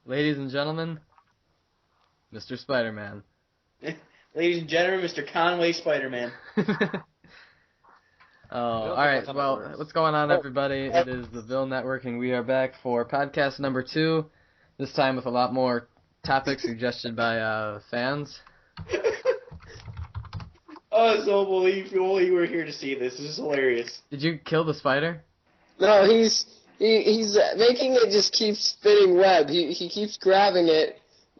Ladies and gentlemen, Mr. Spider-Man. Ladies and gentlemen, Mr. Conway Spider-Man. Alright, well, what's going on, everybody? It is the Ville Network, and we are back for podcast number 2, this time with a lot more topics suggested by fans. Oh, so if you were here to see this. This is hilarious. Did you kill the spider? No, he's making it just keep spinning web. He keeps grabbing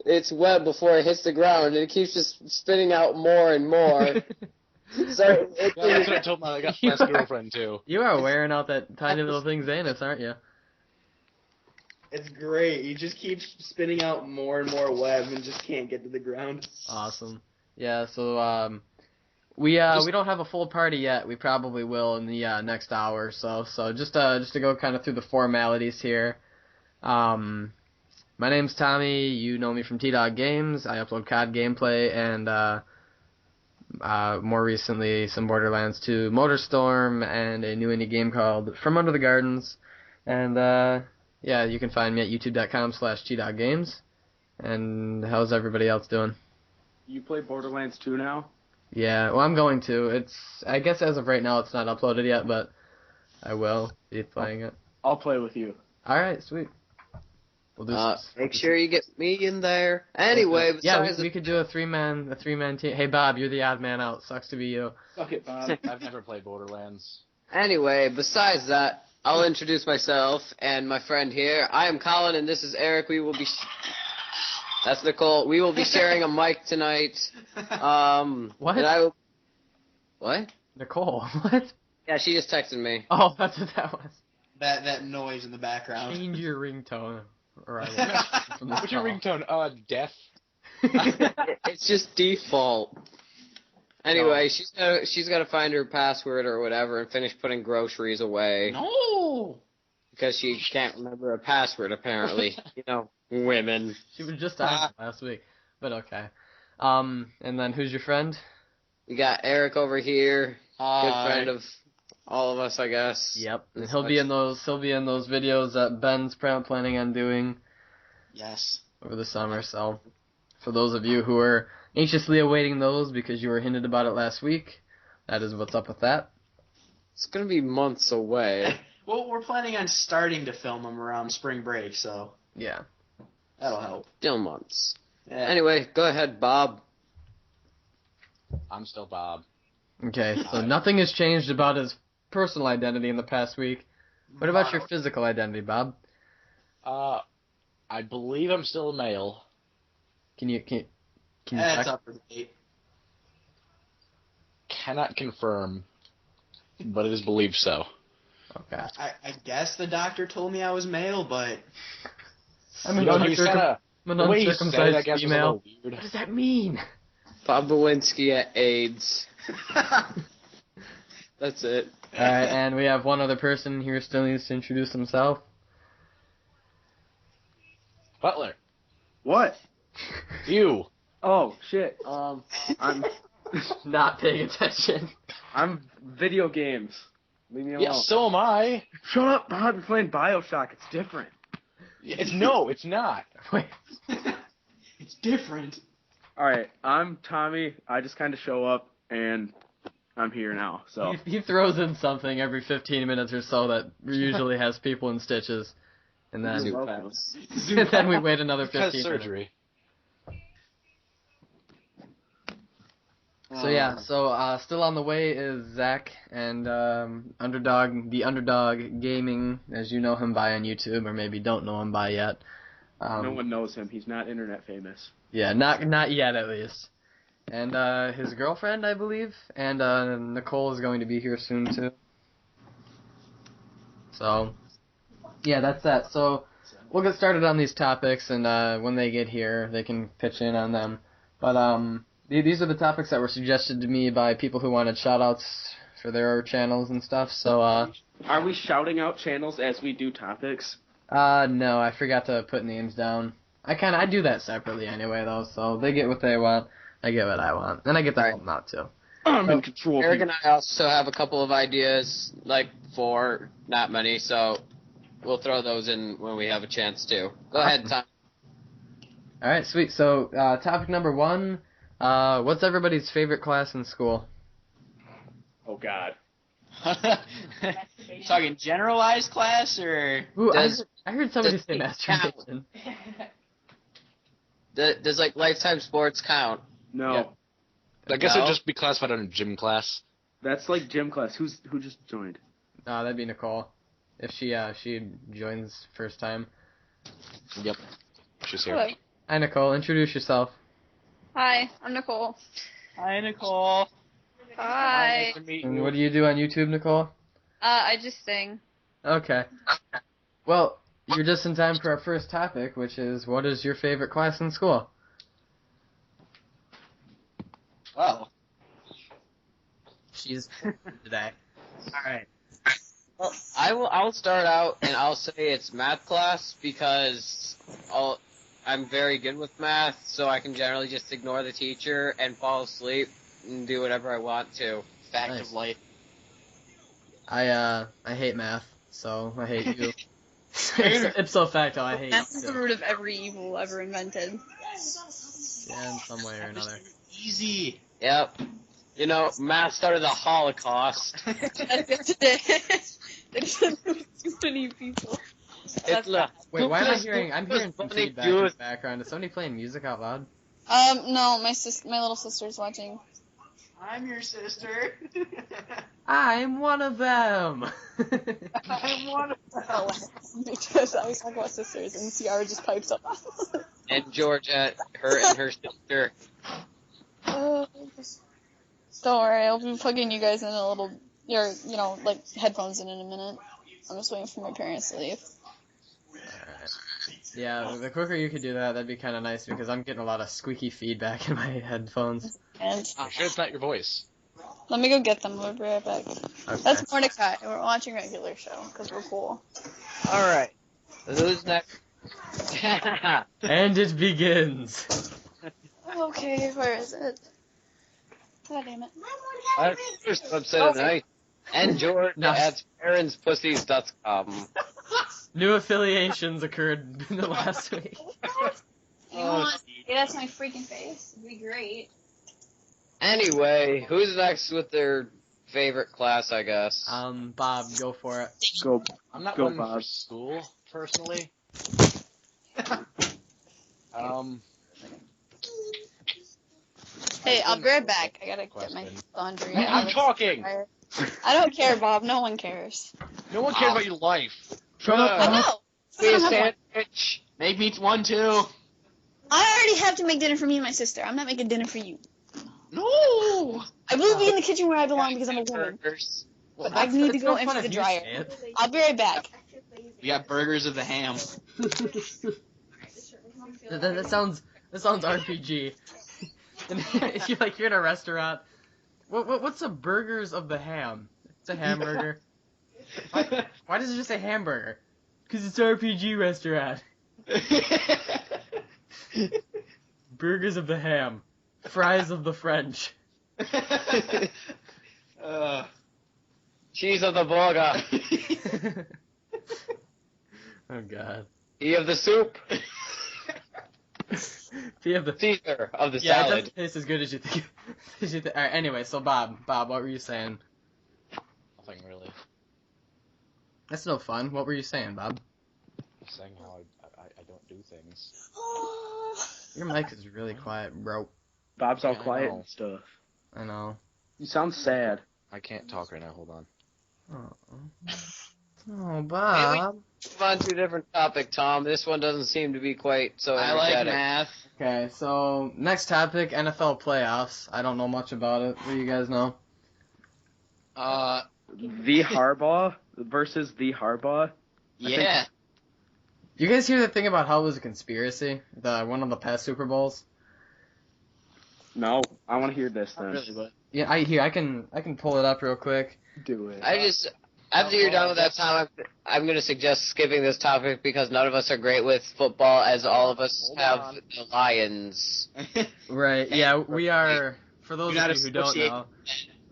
its web before it hits the ground, and it keeps just spinning out more and more. So that's what I told my last girlfriend too. You are wearing out that tiny little thing's anus, aren't you? It's great. You just keep spinning out more and more web and just can't get to the ground. Awesome. Yeah, so we don't have a full party yet. We probably will in the next hour or so. So just to go kind of through the formalities here. My name's Tommy. You know me from T-Dog Games. I upload COD gameplay and more recently some Borderlands 2 Motorstorm and a new indie game called From Under the Gardens. And yeah, you can find me at youtube.com/TDogGames. And how's everybody else doing? You play Borderlands 2 now? Yeah, well, I'm going to. I guess as of right now it's not uploaded yet, but I will be playing it. I'll play with you. Alright, sweet. We'll do make sure you get me in there. Anyway, yeah, we could do a three-man team. Hey, Bob, you're the odd man out. Sucks to be you. Suck it, Bob. I've never played Borderlands. Anyway, besides that, I'll introduce myself and my friend here. I am Collin, and this is Erik. We will be... That's Nicole. We will be sharing a mic tonight. What? What? Nicole, what? Yeah, she just texted me. Oh, that's what that was. That noise in the background. Change your ringtone. What's your ringtone? Death? It's just default. Anyway, she's got to find her password or whatever and finish putting groceries away. No! Because she can't remember a password, apparently. You know, women. She was just on last week, but okay. And then who's your friend? We got Erik over here. Good friend of all of us, I guess. Yep. And he'll be in those videos that Ben's planning on doing. Yes. Over the summer. So, for those of you who are anxiously awaiting those because you were hinted about it last week, that is what's up with that. It's gonna be months away. Well, we're planning on starting to film them around spring break, so yeah, that'll help. Still months. Yeah. Anyway, go ahead, Bob. I'm still Bob. Okay, so nothing has changed about his personal identity in the past week. What about your physical identity, Bob? I believe I'm still a male. Can you check? That's up for debate. Cannot confirm, but it is believed so. Okay. I guess the doctor told me I was male, but I'm an uncircumcised female. What does that mean? Bob Lewinsky at AIDS. That's it. Alright, and we have one other person here still needs to introduce himself. Butler. What? You. Oh, shit. I'm not paying attention. I'm video games. Leave me alone. Yes, so am I. Shut up, Bob. You're playing BioShock. It's different. It's not. Wait. It's different. Alright, I'm Tommy. I just kind of show up, and I'm here now, so. He throws in something every 15 minutes or so that usually has people in stitches. And then, and then we wait another 15 surgery. minutes. So yeah, still on the way is Zach and the Underdog Gaming, as you know him by on YouTube, or maybe don't know him by yet. No one knows him. He's not internet famous. Yeah, not yet at least. And his girlfriend, I believe, and Nicole is going to be here soon too. So, yeah, that's that. So we'll get started on these topics, and when they get here, they can pitch in on them. But these are the topics that were suggested to me by people who wanted shout-outs for their channels and stuff. So are we shouting out channels as we do topics? No, I forgot to put names down. I do that separately anyway, though, so they get what they want, I get what I want, and I get to help them out, too. I'm in control. Erik and I also have a couple of ideas, like 4, not many, so we'll throw those in when we have a chance to. Go ahead, Tom. All right, sweet. So, topic number 1, what's everybody's favorite class in school? Oh God. Talking generalized class or Ooh, Does- I heard somebody does say it masturbation. Does like lifetime sports count? No, Yeah. I guess No? it'd just be classified under gym class. that's like gym class. Who just joined? That'd be Nicole, if she joins first time. Yep. She's here. Hello. Hi, Nicole. Introduce yourself. Hi, I'm Nicole. Hi, Nicole. Hi. Nice to meet And you. what do you do on YouTube, Nicole? I just sing. Okay. Well, you're just in time for our first topic, which is, what is your favorite class in school? Well, She's today. all right. Well, I'll start out and I'll say it's math class because I'm very good with math, so I can generally just ignore the teacher and fall asleep and do whatever I want to. Fact Nice. of life. I hate math, so I hate you. Ipso facto, I hate Math is you the too. root of every evil ever invented. Yeah, in some way or another. Easy. Yep. You know, math started the Holocaust. There's too many people. Hitler. Wait, why am I Hitler's hearing? I'm hearing some funny feedback in the Jews. background. Is somebody playing music out loud? No, my little sister's watching. I'm your sister. I'm one of them. I'm one of Oh, because I was talking about sisters and Ciara just pipes up. And Georgia, her and her sister. Don't worry, I'll be plugging you guys in a little, like headphones in a minute. I'm just waiting for my parents to leave. Yeah, the quicker you could do that, that'd be kind of nice because I'm getting a lot of squeaky feedback in my headphones. And I'm sure it's not your voice. let me go get them. We'll be right back. Okay. That's Mordecai. We're watching a regular show because we're cool. Alright. Who's next? And it begins. Okay, where is it? God damn it. Our first website of the night. And Georgia No. at parentspussies.com. New affiliations occurred in the last week. That's my freaking face. It'd be great. Anyway, who's next with their favorite class, I guess? Bob, go for it. Go. I'm not Go, one Bob. for school, personally. Hey, I'll be right back. I gotta get my Question. laundry. Hey, I'm talking! I don't care, Bob. No one cares. No one cares about your life. Shut up, Bob. No! Be a I don't have one. sandwich. Make me one too. I already have to make dinner for me and my sister. I'm not making dinner for you. No. I will be in the kitchen where I belong because I'm a woman. Burgers. But I need to It's go no fun empty the if you dryer. say it. I'll be right back. We got burgers of the ham. That sounds RPG. You're in a restaurant. What's a burgers of the ham? It's a hamburger. Why does it just say hamburger? Because it's RPG restaurant. Burgers of the ham. Fries of the French. Cheese of the burger. Oh god. E of the soup. If you have the Caesar of the yeah, it salad. doesn't taste as good as you think. Alright, anyway, so Bob, what were you saying? Nothing really. That's no fun. What were you saying, Bob? Saying how I don't do things. Your mic is really quiet, bro. Bob's all Yeah, I quiet know. and stuff. I know. You sound sad. I can't talk right now, hold on. Oh, Bob. Move on to a different topic, Tom. This one doesn't seem to be quite so I like energetic. math. Okay, so next topic, NFL playoffs. I don't know much about it. What do you guys know? The Harbaugh versus the Harbaugh. Yeah. You guys hear the thing about how it was a conspiracy? One of the past Super Bowls? No, I want to hear this then. Not really, but Yeah, I can pull it up real quick. Do it. After you're done with that, Tom, I'm going to suggest skipping this topic because none of us are great with football, as all of us have the Lions. Right, yeah, we are, for those You're of not you who don't associated. know,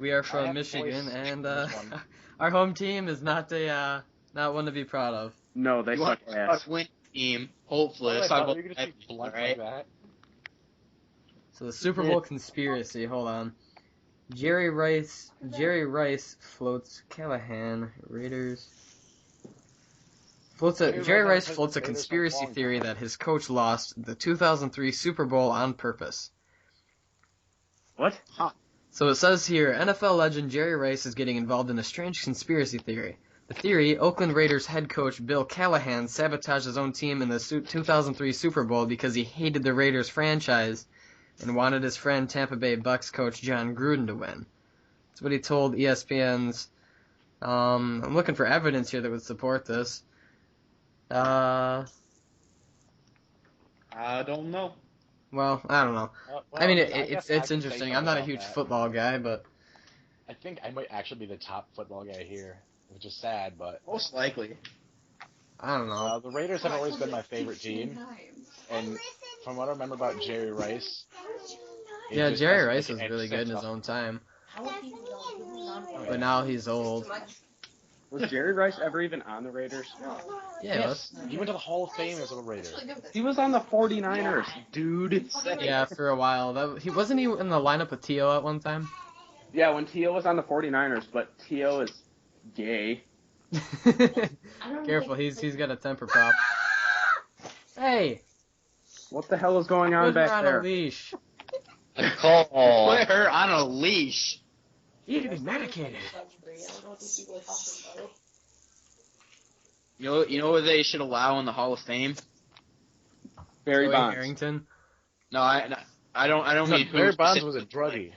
we are I from have Michigan, voice and in this one. our home team is not one to be proud of. No, they you suck want ass. to win? team. Hopefully. Let's I talk thought about you were gonna say the blunt right? like that. So the Super Bowl conspiracy. Hold on. Jerry Rice floats Callahan Raiders. Jerry Rice floats a conspiracy theory that his coach lost the 2003 Super Bowl on purpose. What? So it says here, NFL legend Jerry Rice is getting involved in a strange conspiracy theory. The theory, Oakland Raiders head coach Bill Callahan sabotaged his own team in the 2003 Super Bowl because he hated the Raiders franchise and wanted his friend Tampa Bay Bucks coach John Gruden to win. That's what he told ESPN's. I'm looking for evidence here that would support this. I don't know. Well, I don't know. Well, I mean, I it's guess I can say interesting. something I'm not a about huge that. football guy, but I think I might actually be the top football guy here, which is sad, but Most likely. I don't know. the Raiders have always been my favorite team, and from what I remember about Jerry Rice, it Yeah, just Jerry doesn't Rice make was any really good in sense his off- own time, Oh, but yeah. now he's old. Was Jerry Rice ever even on the Raiders? Yeah, Yes, he went to the Hall of Fame as a Raider. He was on the 49ers, dude. yeah, for a while. He wasn't he in the lineup with T.O. at one time. Yeah, when T.O. was on the 49ers, but T.O. is gay. Careful, he's got a temper problem. Hey, What the hell is going on put her back on there? a leash. Nicole. Put her on a leash. You need to be medicated. You know what they should allow in the Hall of Fame? Barry Joey Bonds. Harrington. No, I don't mean who. Barry Bonds was a druggie.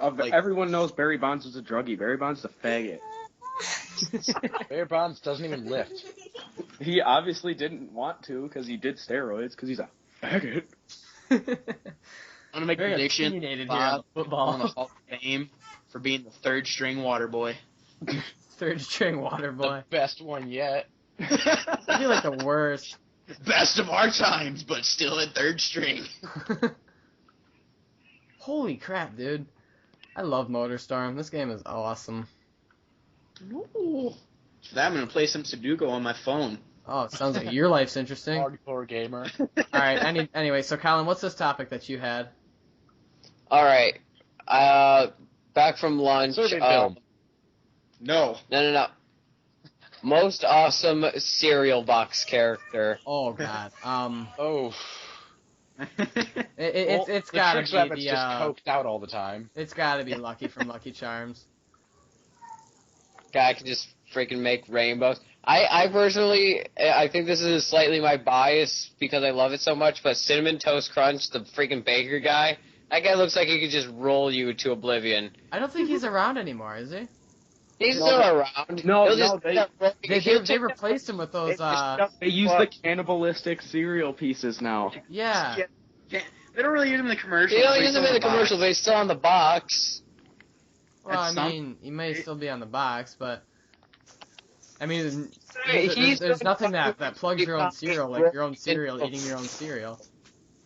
Everyone knows Barry Bonds was a druggie. Barry Bonds is a faggot. Barry Bonds doesn't even lift. He obviously didn't want to because he did steroids because he's a faggot. I'm gonna make a Very prediction. opinionated here on Bob football. on the Hall of Fame for being the third string water boy. Third string water boy. The best one yet. You're like the worst. Best of our times, but still at third string. Holy crap, dude. I love MotorStorm. This game is awesome. Ooh. For that, I'm gonna play some Sudoku on my phone. Oh, it sounds like your life's interesting. Hardcore gamer. Alright, anyway, so Collin, what's this topic that you had? Alright. Back from lunch. Survey film. No. No. Most awesome cereal box character. Oh god. Oh. It's the gotta Trix be Rabbit's the just coked out all the time. it's gotta be Lucky from Lucky Charms. Guy can just freaking make rainbows. I personally, I think this is slightly my bias because I love it so much, but Cinnamon Toast Crunch, the freaking baker guy, that guy looks like he could just roll you to oblivion. I don't think he's around anymore, is he? He's still around. No, He'll no, just They replaced him with those They use the cannibalistic cereal pieces now. yeah. They don't really use them in the commercials. They don't They use him sell in the box. commercial, but he's still on the box. Well, I At some- mean, he may still be on the box, but I mean, He's there's nothing that plugs your own fucking cereal, like your own cereal, eating your own cereal.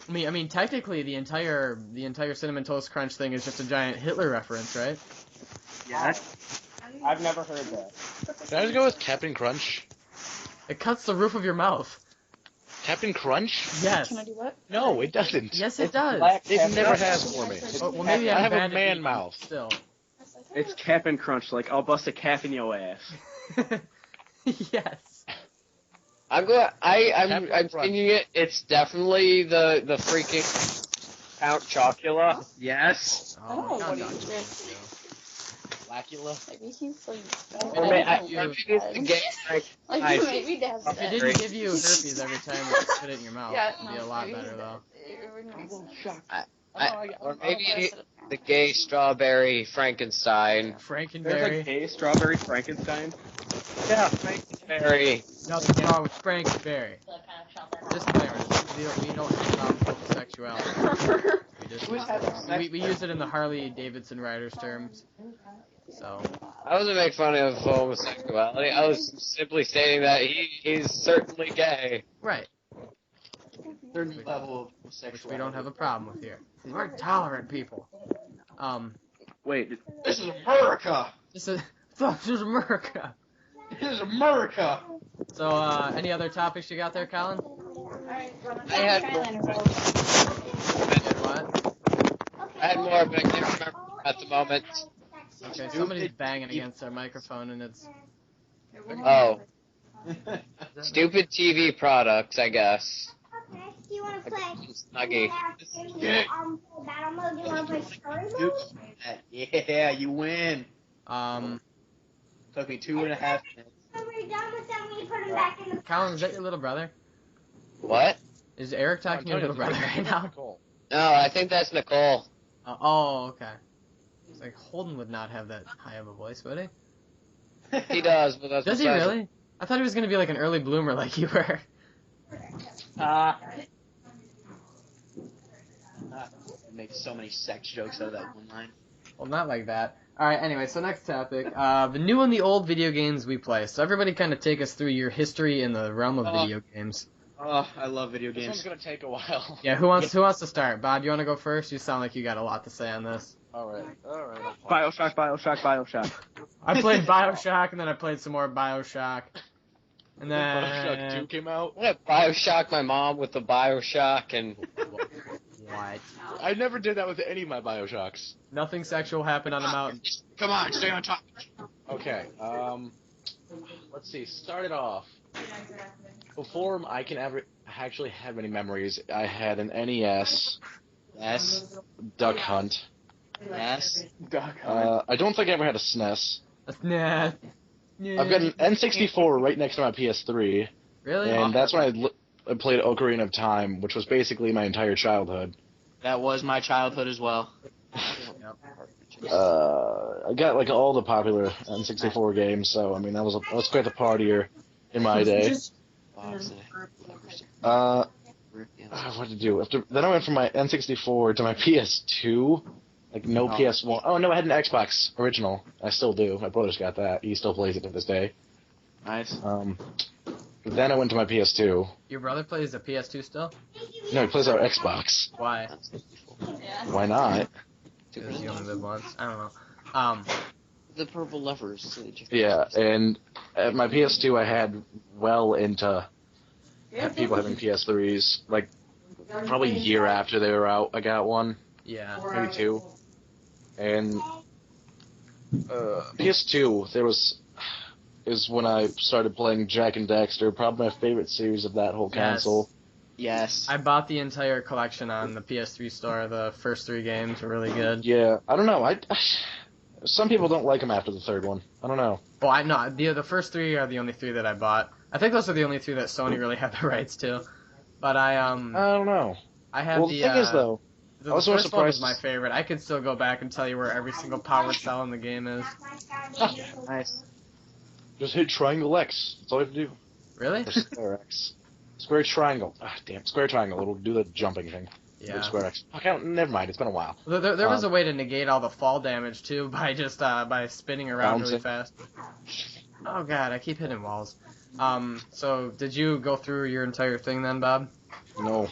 I mean, technically, the entire Cinnamon Toast Crunch thing is just a giant Hitler reference, right? Yeah. I've never heard that. Can I just go with Captain Crunch? It cuts the roof of your mouth. Captain Crunch? Yes. Can I do what? No, it doesn't. Yes, it does. It never has for me. Oh, well, maybe I I'm have bad a at man eating mouth. Still. It's Cap'n Crunch, like I'll bust a calf in your ass. Yes. I'm Captain Crunch. thinking it. It's definitely the freaking Count Chocula. Yes. I don't know what God, he's God. doing. Blackula? Maybe he's like. Or maybe it's the gay Like I- maybe Dad's If it dead. didn't give you herpes every time you spit it in your mouth, Yeah, it'd be no, a lot maybe better he's though. dead. It would make sense. or maybe the gay strawberry Frankenstein. There's a Frankenberry. gay strawberry Frankenstein. Yeah, Frankenberry. Nothing wrong with Frankenberry. Disclaimer: we don't have a problem with homosexuality. We just we use it in the Harley Davidson riders terms. So I wasn't making fun of homosexuality. I was simply stating that he's certainly gay. right, Certain level of which sexuality. we don't have a problem with here. We're tolerant people. Wait, This is America. This is America. This is America. So any other topics you got there, Colin? I had more. What? I had more, but I can't remember at the moment. Okay, somebody's banging against their microphone, and it's... Oh. Stupid TV products, I guess. Okay, do you want to play? Snuggie. Battle mode. Do you want to play story mode? Yeah, you win. Took me 2.5 minutes. When we're done with them, we put them back in the. Collin, is that your little brother? What? Is Erik talking to your little brother right now? No, I think that's Nicole. Oh, okay. It's like, Holden would not have that high of a voice, would he? He does, but that's Does he really? I thought he was going to be like an early bloomer like you were. Make so many sex jokes out of that one line. Well, not like that. Alright, anyway, so next topic. The new and the old video games we play. So everybody kind of take us through your history in the realm of video games. Oh, I love video This games. one's gonna take a while. Yeah, who wants to start? Bob, you want to go first? You sound like you got a lot to say on this. Alright. Bioshock. I played Bioshock, and then I played some more Bioshock. And Bioshock then... 2 came out. I'm gonna Bioshock my mom with the Bioshock and... What? I never did that with any of my Bioshocks. Nothing sexual happened on the mountain. Come on, stay on top. Okay, let's see, started off. Before I can ever actually have any memories, I had an NES, Yes. Duck Hunt. Yes. I don't think I ever had a SNES. Nah. I've got an N64 right next to my PS3, Really? and that's when I played Ocarina of Time, which was basically my entire childhood. That was my childhood as well. I got like all the popular N64 games, so I mean I was quite the partier in my day. What to do? Then I went from my N64 to my PS2. Like no PS1. Oh no, I had an Xbox original. I still do. My brother's got that. He still plays it to this day. Nice. Then I went to my PS2. Your brother plays the PS2 still? No, he plays our Xbox. Why? Why not? Because you only live once. I don't know. The purple levers. Yeah, and at my PS2 I had well into people having PS3s. Like probably a year after they were out, I got one. Yeah. Maybe two. And PS2, is when I started playing Jack and Daxter, probably my favorite series of that whole console. Yes. I bought the entire collection on the PS3 store. The first 3 games were really good. Yeah, I don't know. Some people don't like them after the third one. I don't know. Well, the first 3 are the only 3 that I bought. I think those are the only 3 that Sony really had the rights to. But I don't know. I have Well, the thing is though, the I was more first one was surprised. my favorite. I could still go back and tell you where every single power cell in the game is. Nice. Just hit triangle X. That's all you have to do. Really? Or square X. Square triangle. Damn. Square triangle. It'll do the jumping thing. Yeah. Square X. Okay, never mind. It's been a while. There was a way to negate all the fall damage too by just by spinning around really fast. Oh god, I keep hitting walls. So did you go through your entire thing then, Bob? No.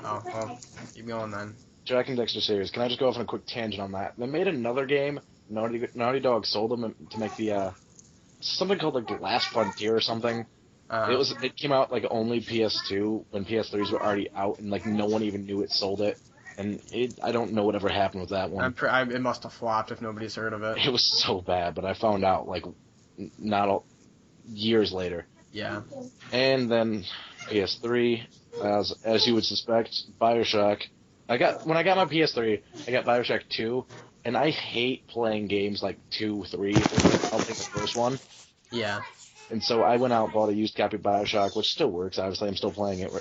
Oh, well, keep going then. Jack and Dexter series. Can I just go off on a quick tangent on that? They made another game. Naughty Dog sold them to make the something called like The Last Frontier or something. It came out like only PS2 when PS3s were already out, and like no one even knew it sold it. And I don't know whatever happened with that one. It must have flopped if nobody's heard of it. It was so bad, but I found out like years later. Yeah. And then PS3, as you would suspect, Bioshock. When I got my PS3, I got Bioshock 2, and I hate playing games like 2, 3. I'll take the first one. Yeah. And so I went out and bought a used copy of Bioshock, which still works. Obviously, I'm still playing it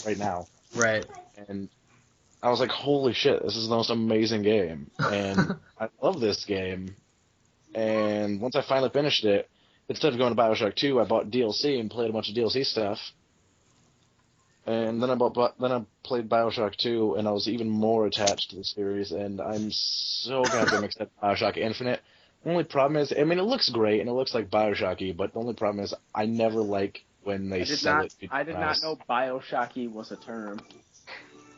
right now. Right. And I was like, holy shit, this is the most amazing game. And I love this game. And once I finally finished it, instead of going to Bioshock 2, I bought DLC and played a bunch of DLC stuff. And then I played Bioshock 2, and I was even more attached to the series, and I'm so goddamn excited for Bioshock Infinite. The only problem is, I mean, it looks great, and it looks like Bioshock-y, but the only problem is I never like when they sell it. I did not know Bioshock-y was a term.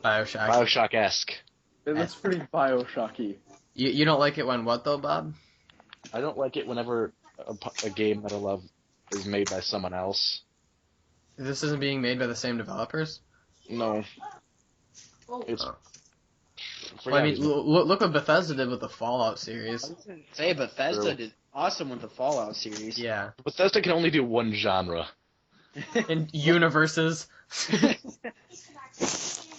Bioshock. Bioshock-esque. It looks pretty Bioshock-y. You don't like it when what though, Bob? I don't like it whenever a game that I love is made by someone else. This isn't being made by the same developers? No. It's. Oh. forgot Well, I mean, his name. look what Bethesda did with the Fallout series. I was gonna say Bethesda True. did awesome with the Fallout series. Yeah. Bethesda can only do one genre. In universes.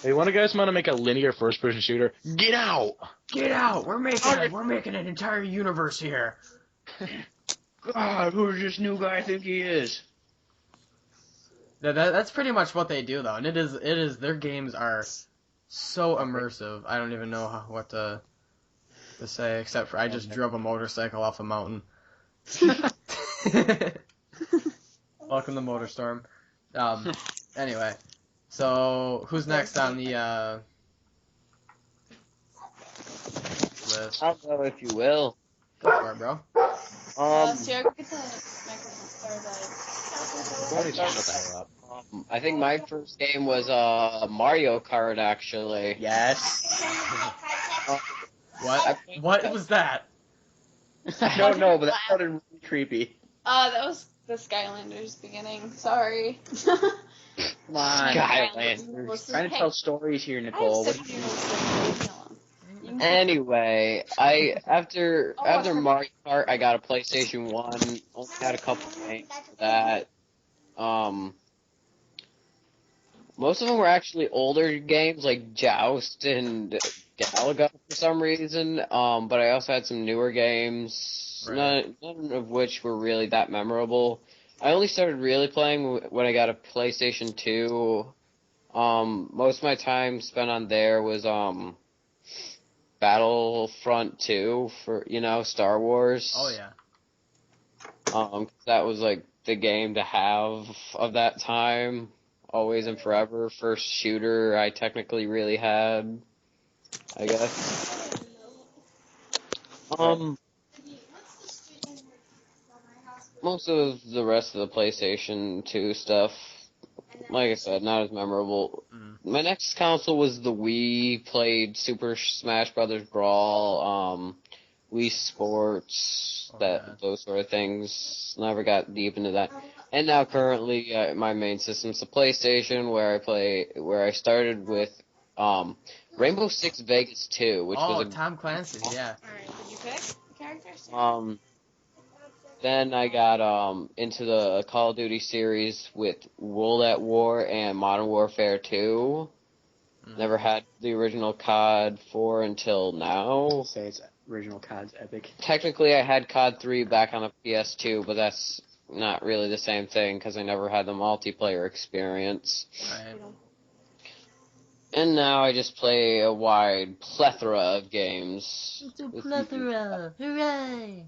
Hey, one of you guys want to make a linear first-person shooter? Get out! Get out! We're making an entire universe here. God, who does this new guy think he is? That's pretty much what they do, though, and it is their games are so immersive. I don't even know what to say, except for I just drove a motorcycle off a mountain. Welcome to Motorstorm. Anyway, so who's next on the list? I'll go if you will. Go for it, bro. Sierra, go get the microphone. Why don't you shut the hell up? I think my first game was Mario Kart, actually. Yes. What? What was that? I don't know, but that sounded really creepy. That was the Skylanders beginning. Sorry. Come on. Skylanders. Trying to tell stories here, Nicole. I have 7-year-olds. Anyway, after Mario Kart, I got a PlayStation 1. Only had a couple games for that. Most of them were actually older games like Joust and Galaga for some reason. But I also had some newer games, Right. none of which were really that memorable. I only started really playing when I got a PlayStation 2. Most of my time spent on there was Battlefront 2 for, Star Wars. Oh yeah. That was like the game to have of that time, always and forever. First shooter I technically really had, I guess. Most of the rest of the PlayStation 2 stuff, like I said, not as memorable. My next console was the Wii. Played Super Smash Brothers Brawl, Wii Sports, those sort of things. Never got deep into that. And now currently, my main system's the PlayStation, where I started with Rainbow Six Vegas 2, which was Tom Clancy's, yeah. Alright, did you pick the characters? Then I got into the Call of Duty series with World at War and Modern Warfare 2. Never had the original COD 4 until now. Say it's original COD's epic. Technically, I had COD 3 back on a PS2, but that's not really the same thing because I never had the multiplayer experience. Right. And now I just play a wide plethora of games. It's a plethora! Hooray!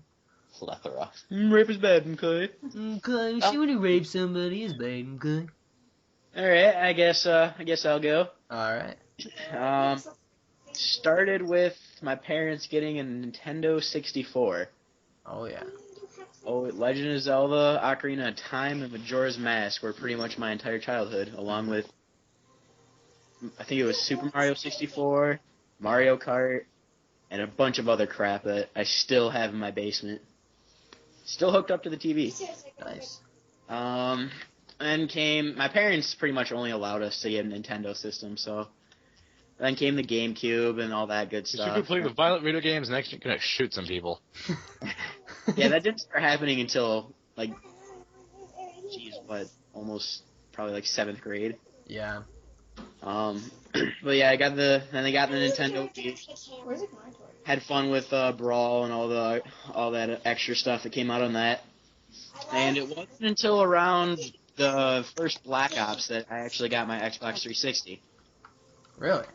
Plethora. Rape is bad, okay? Okay, if you want to rape somebody, it's bad, okay? Alright, I guess I'll go. Alright. Started with my parents getting a Nintendo 64. Oh yeah. Oh, Legend of Zelda, Ocarina of Time, and Majora's Mask were pretty much my entire childhood, along with, I think it was Super Mario 64, Mario Kart, and a bunch of other crap that I still have in my basement. Still hooked up to the TV. Nice. Then came, my parents pretty much only allowed us to get a Nintendo system, so then came the GameCube and all that good If you stuff. could play the violent video games, next you're gonna shoot some people. Yeah, that didn't start happening until, like, almost probably like 7th grade. Yeah. But yeah, I got the Nintendo Wii. Where's it going towards? Had fun with Brawl and all that extra stuff that came out on that. And it wasn't until around the first Black Ops that I actually got my Xbox 360. Really?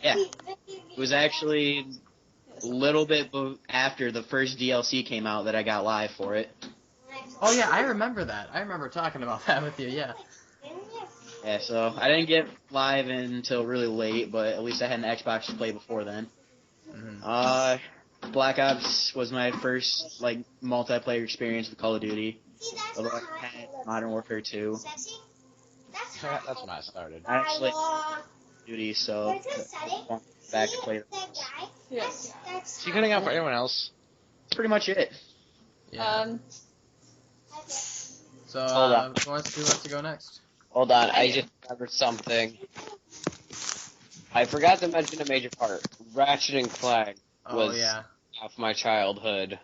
Yeah. It was actually a little bit after the first DLC came out that I got live for it. Oh yeah, I remember that. I remember talking about that with you, yeah. Yeah, so I didn't get live until really late, but at least I had an Xbox to play before then. Black Ops was my first, like, multiplayer experience with Call of Duty. Although I had Modern Warfare 2. That's when I started. I actually Duty, so back to play. Yes. Is he cutting out for anyone else? That's pretty much it. Yeah. So, Hold on. who wants to go next? Hold on, I just remembered something. I forgot to mention a major part. Ratchet and Clank was half my childhood.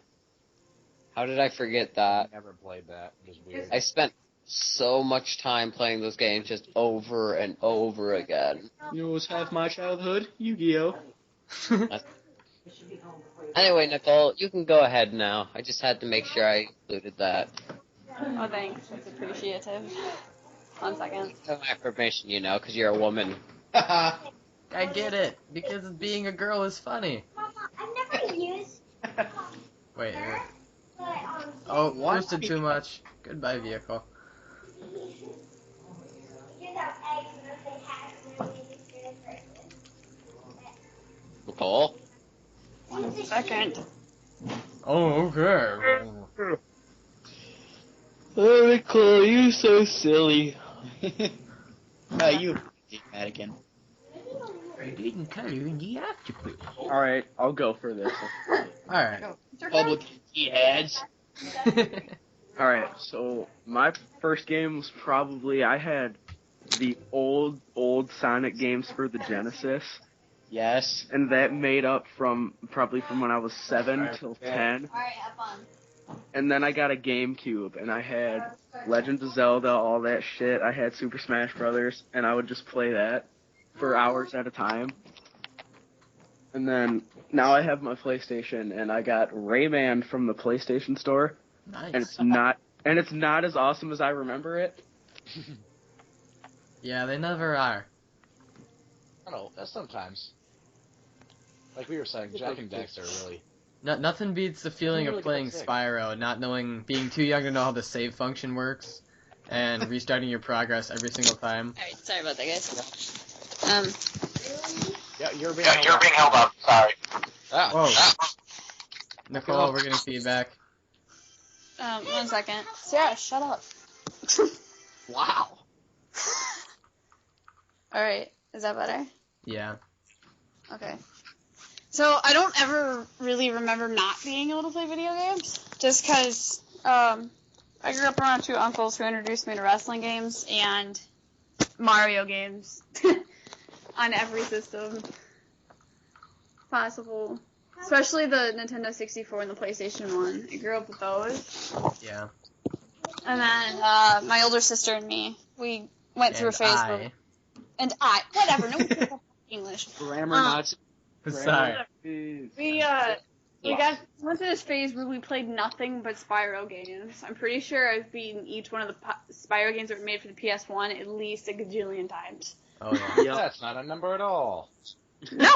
How did I forget that? I never played that. It was weird. I spent so much time playing those games just over and over again. You know what was half my childhood? Yu-Gi-Oh! Anyway, Nicole, you can go ahead now. I just had to make sure I included that. Oh, thanks. That's appreciative. 1 second. No affirmation, you know, because you're a woman. I get it, because being a girl is funny. Mama, I've never used. Wait, But, oh, boosted too much. Goodbye, vehicle. Nicole? 1 second. Oh, okay. Oh, Nicole, you're so silly. You Vatican. I didn't color in the octopus. Alright, I'll go for this. Alright. Public heads. Alright, so my first game was probably, I had the old Sonic games for the Genesis. Yes. And that made up from when I was 7 till 10. Alright, have fun. And then I got a GameCube, and I had Legend of Zelda, all that shit. I had Super Smash Brothers, and I would just play that for hours at a time. And then now I have my PlayStation, and I got Rayman from the PlayStation Store. Nice. And it's not as awesome as I remember it. Yeah, they never are. I don't know, that's sometimes. Like we were saying, Jack and Daxter really... Nothing beats the feeling of playing Spyro, not knowing, being too young to know how the save function works, and restarting your progress every single time. Alright, sorry about that, guys. Yeah, you're being held up. Sorry. Whoa. Nicole, we're getting feedback. 1 second. Sarah, shut up. Wow. Alright, is that better? Yeah. Okay. So, I don't ever really remember not being able to play video games, just because, I grew up around 2 uncles who introduced me to wrestling games and Mario games on every system possible. Especially the Nintendo 64 and the PlayStation 1. I grew up with those. Yeah. And then, my older sister and me, we went through a phase where... And I. Whatever, no one can talk English. Grammar Nazi. Sorry. We went through this phase where we played nothing but Spyro games. I'm pretty sure I've beaten each one of the Spyro games that were made for the PS1 at least a gajillion times. Oh, yeah. Yeah, that's not a number at all. No!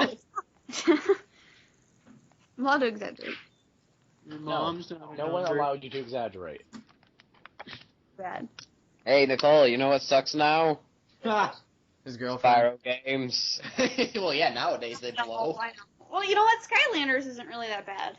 I'm allowed to exaggerate. Your mom's No one allowed you to exaggerate. Bad. Hey, Nicole, you know what sucks now? His girlfriend. Spyro games. Well, yeah, nowadays they blow. I know. Well, you know what? Skylanders isn't really that bad.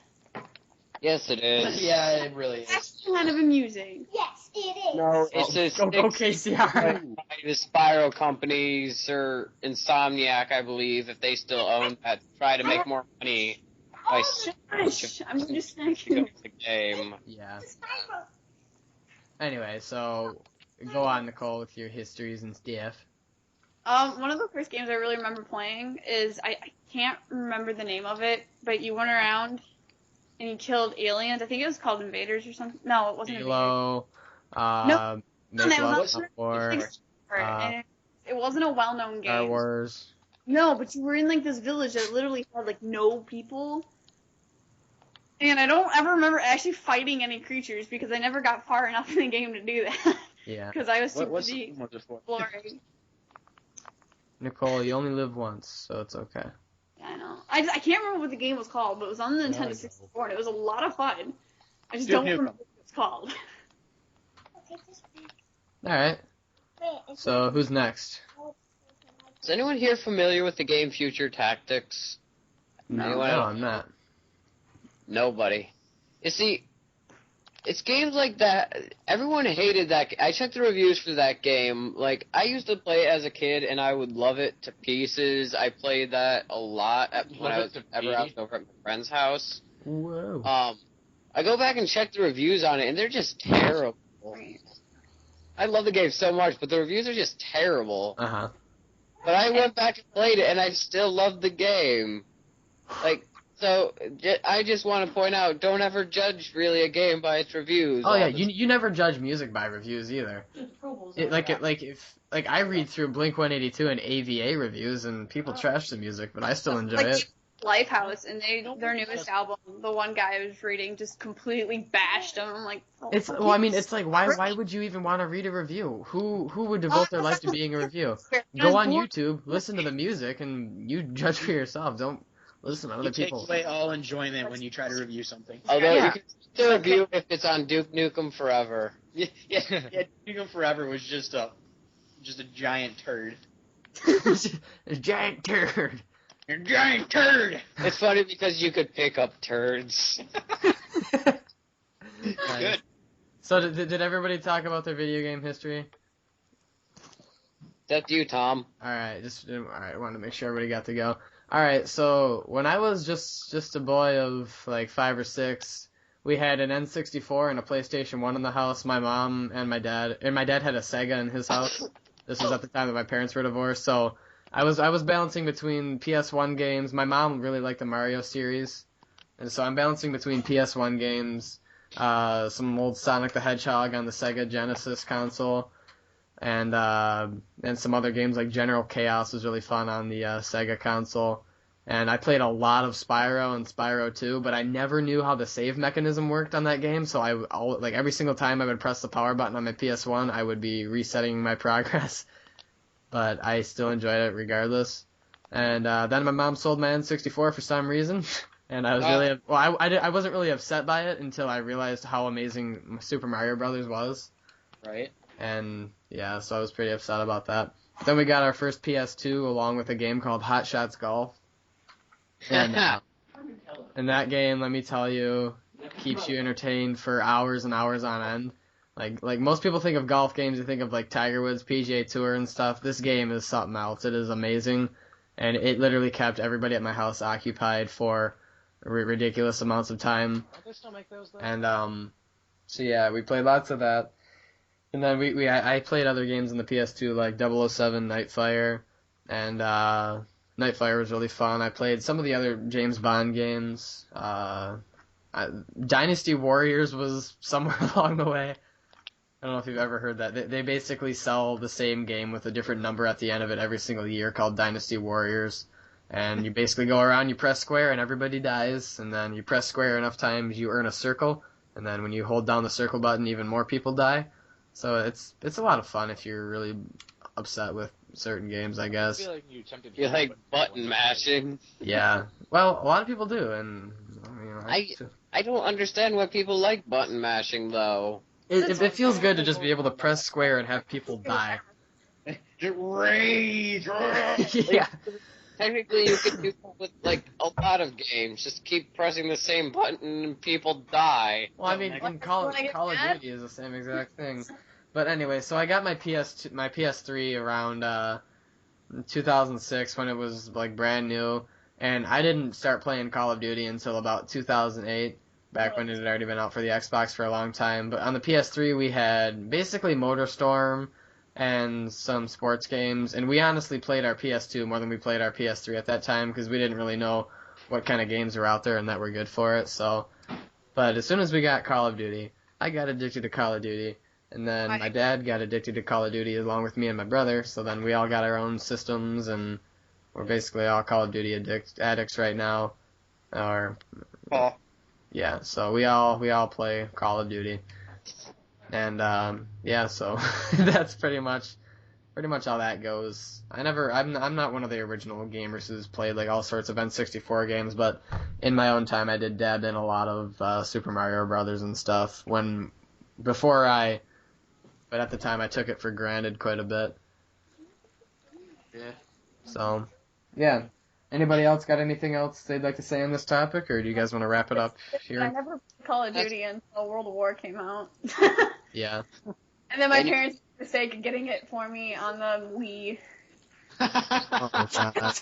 Yes, it is. Yeah, it really It's is. actually kind of amusing. Yes, it is. No, it's just Go KCR. the Spyro companies or Insomniac, I believe, if they still own that, try to make more money by Shush! I'm just the saying. game. Yeah. Anyway, so go on, Nicole, with your histories and stuff. One of the first games I really remember playing is, I can't remember the name of it, but you went around and you killed aliens. I think it was called Invaders or something. No, it wasn't Halo, No, Make that Love was or Invaders. And it wasn't a well-known game. Star Wars. No, but you were in like this village that literally had like no people. And I don't ever remember actually fighting any creatures because I never got far enough in the game to do that. Yeah. Because I was too What's busy the was it for? exploring. Nicole, you only live once, so it's okay. Yeah, I know. I can't remember what the game was called, but it was on the Nintendo 64 and it was a lot of fun. I just don't remember what it's called. Alright, so who's next? Is anyone here familiar with the game Future Tactics? No, Anyone? I'm not. Nobody. You see, it's games like that. Everyone hated that. I checked the reviews for that game. Like, I used to play it as a kid, and I would love it to pieces. I played that a lot when I was over at my friend's house. Whoa. I go back and check the reviews on it, and they're just terrible. I love the game so much, but the reviews are just terrible. Uh-huh. But I went back and played it, and I still love the game. Like, so I just want to point out, don't ever judge really a game by its reviews. Oh yeah, you never judge music by reviews either. If I read through Blink-182 and AVA reviews, and people trash the music, but I still enjoy it. Lifehouse, and their newest album, the one guy I was reading just completely bashed them. I'm like, It's like why would you even want to read a review? Who would devote their life to being a review? Go on YouTube, listen to the music, and you judge for yourself. Don't listen to other people. You take away all enjoyment when you try to review something. Although you can still review if it's on Duke Nukem Forever. Yeah, Duke Nukem Forever was just a giant turd. A giant turd. You're a giant turd! It's funny because you could pick up turds. Good. So did everybody talk about their video game history? Except you, Tom. Alright, I wanted to make sure everybody got to go. Alright, so when I was just a boy of like 5 or 6, we had an N64 and a PlayStation 1 in the house. My mom and my dad had a Sega in his house. This was at the time that my parents were divorced, so I was balancing between PS1 games. My mom really liked the Mario series, and so I'm balancing between PS1 games, some old Sonic the Hedgehog on the Sega Genesis console, and some other games like General Chaos was really fun on the Sega console. And I played a lot of Spyro and Spyro 2, but I never knew how the save mechanism worked on that game, so like every single time I would press the power button on my PS1, I would be resetting my progress. But I still enjoyed it regardless. And then my mom sold my N64 for some reason, and I was I wasn't really upset by it until I realized how amazing Super Mario Brothers was. Right. And yeah, so I was pretty upset about that. Then we got our first PS2 along with a game called Hot Shots Golf. And that game, let me tell you, keeps you entertained for hours and hours on end. Like most people think of golf games, you think of like Tiger Woods, PGA Tour and stuff. This game is something else. It is amazing, and it literally kept everybody at my house occupied for ridiculous amounts of time. Don't they still make those though? And so yeah, we played lots of that. And then I played other games on the PS2 like 007 Nightfire, and Nightfire was really fun. I played some of the other James Bond games. Dynasty Warriors was somewhere along the way. I don't know if you've ever heard that. They basically sell the same game with a different number at the end of it every single year called Dynasty Warriors. And you basically go around, you press square, and everybody dies. And then you press square enough times, you earn a circle. And then when you hold down the circle button, even more people die. So it's a lot of fun if you're really upset with certain games, I guess. I feel like you attempted You like button mashing. Yeah. Well, a lot of people do, and I don't understand why people like button mashing though. It feels good to just be able to press square and have people die. Rage! Yeah. Technically, you could do that with like a lot of games. Just keep pressing the same button and people die. Well, I mean, in Call of Duty is the same exact thing. But anyway, so I got my PS3 around 2006 when it was like brand new, and I didn't start playing Call of Duty until about 2008, back when it had already been out for the Xbox for a long time. But on the PS3 we had basically MotorStorm and some sports games, and we honestly played our PS2 more than we played our PS3 at that time because we didn't really know what kind of games were out there and that were good for it. So, but as soon as we got Call of Duty, I got addicted to Call of Duty. And then my dad got addicted to Call of Duty along with me and my brother, so then we all got our own systems, and we're basically all Call of Duty addicts right now. Yeah, so we all play Call of Duty. And yeah, so that's pretty much how that goes. I'm not one of the original gamers who's played like all sorts of N64 games, but in my own time I did dab in a lot of Super Mario Brothers and stuff but at the time I took it for granted quite a bit. Yeah. So, yeah. Anybody else got anything else they'd like to say on this topic, or do you guys want to wrap it up here? I never played Call of Duty until World of War came out. Yeah. And then my parents made the mistake of getting it for me on the Wii. Oh my God.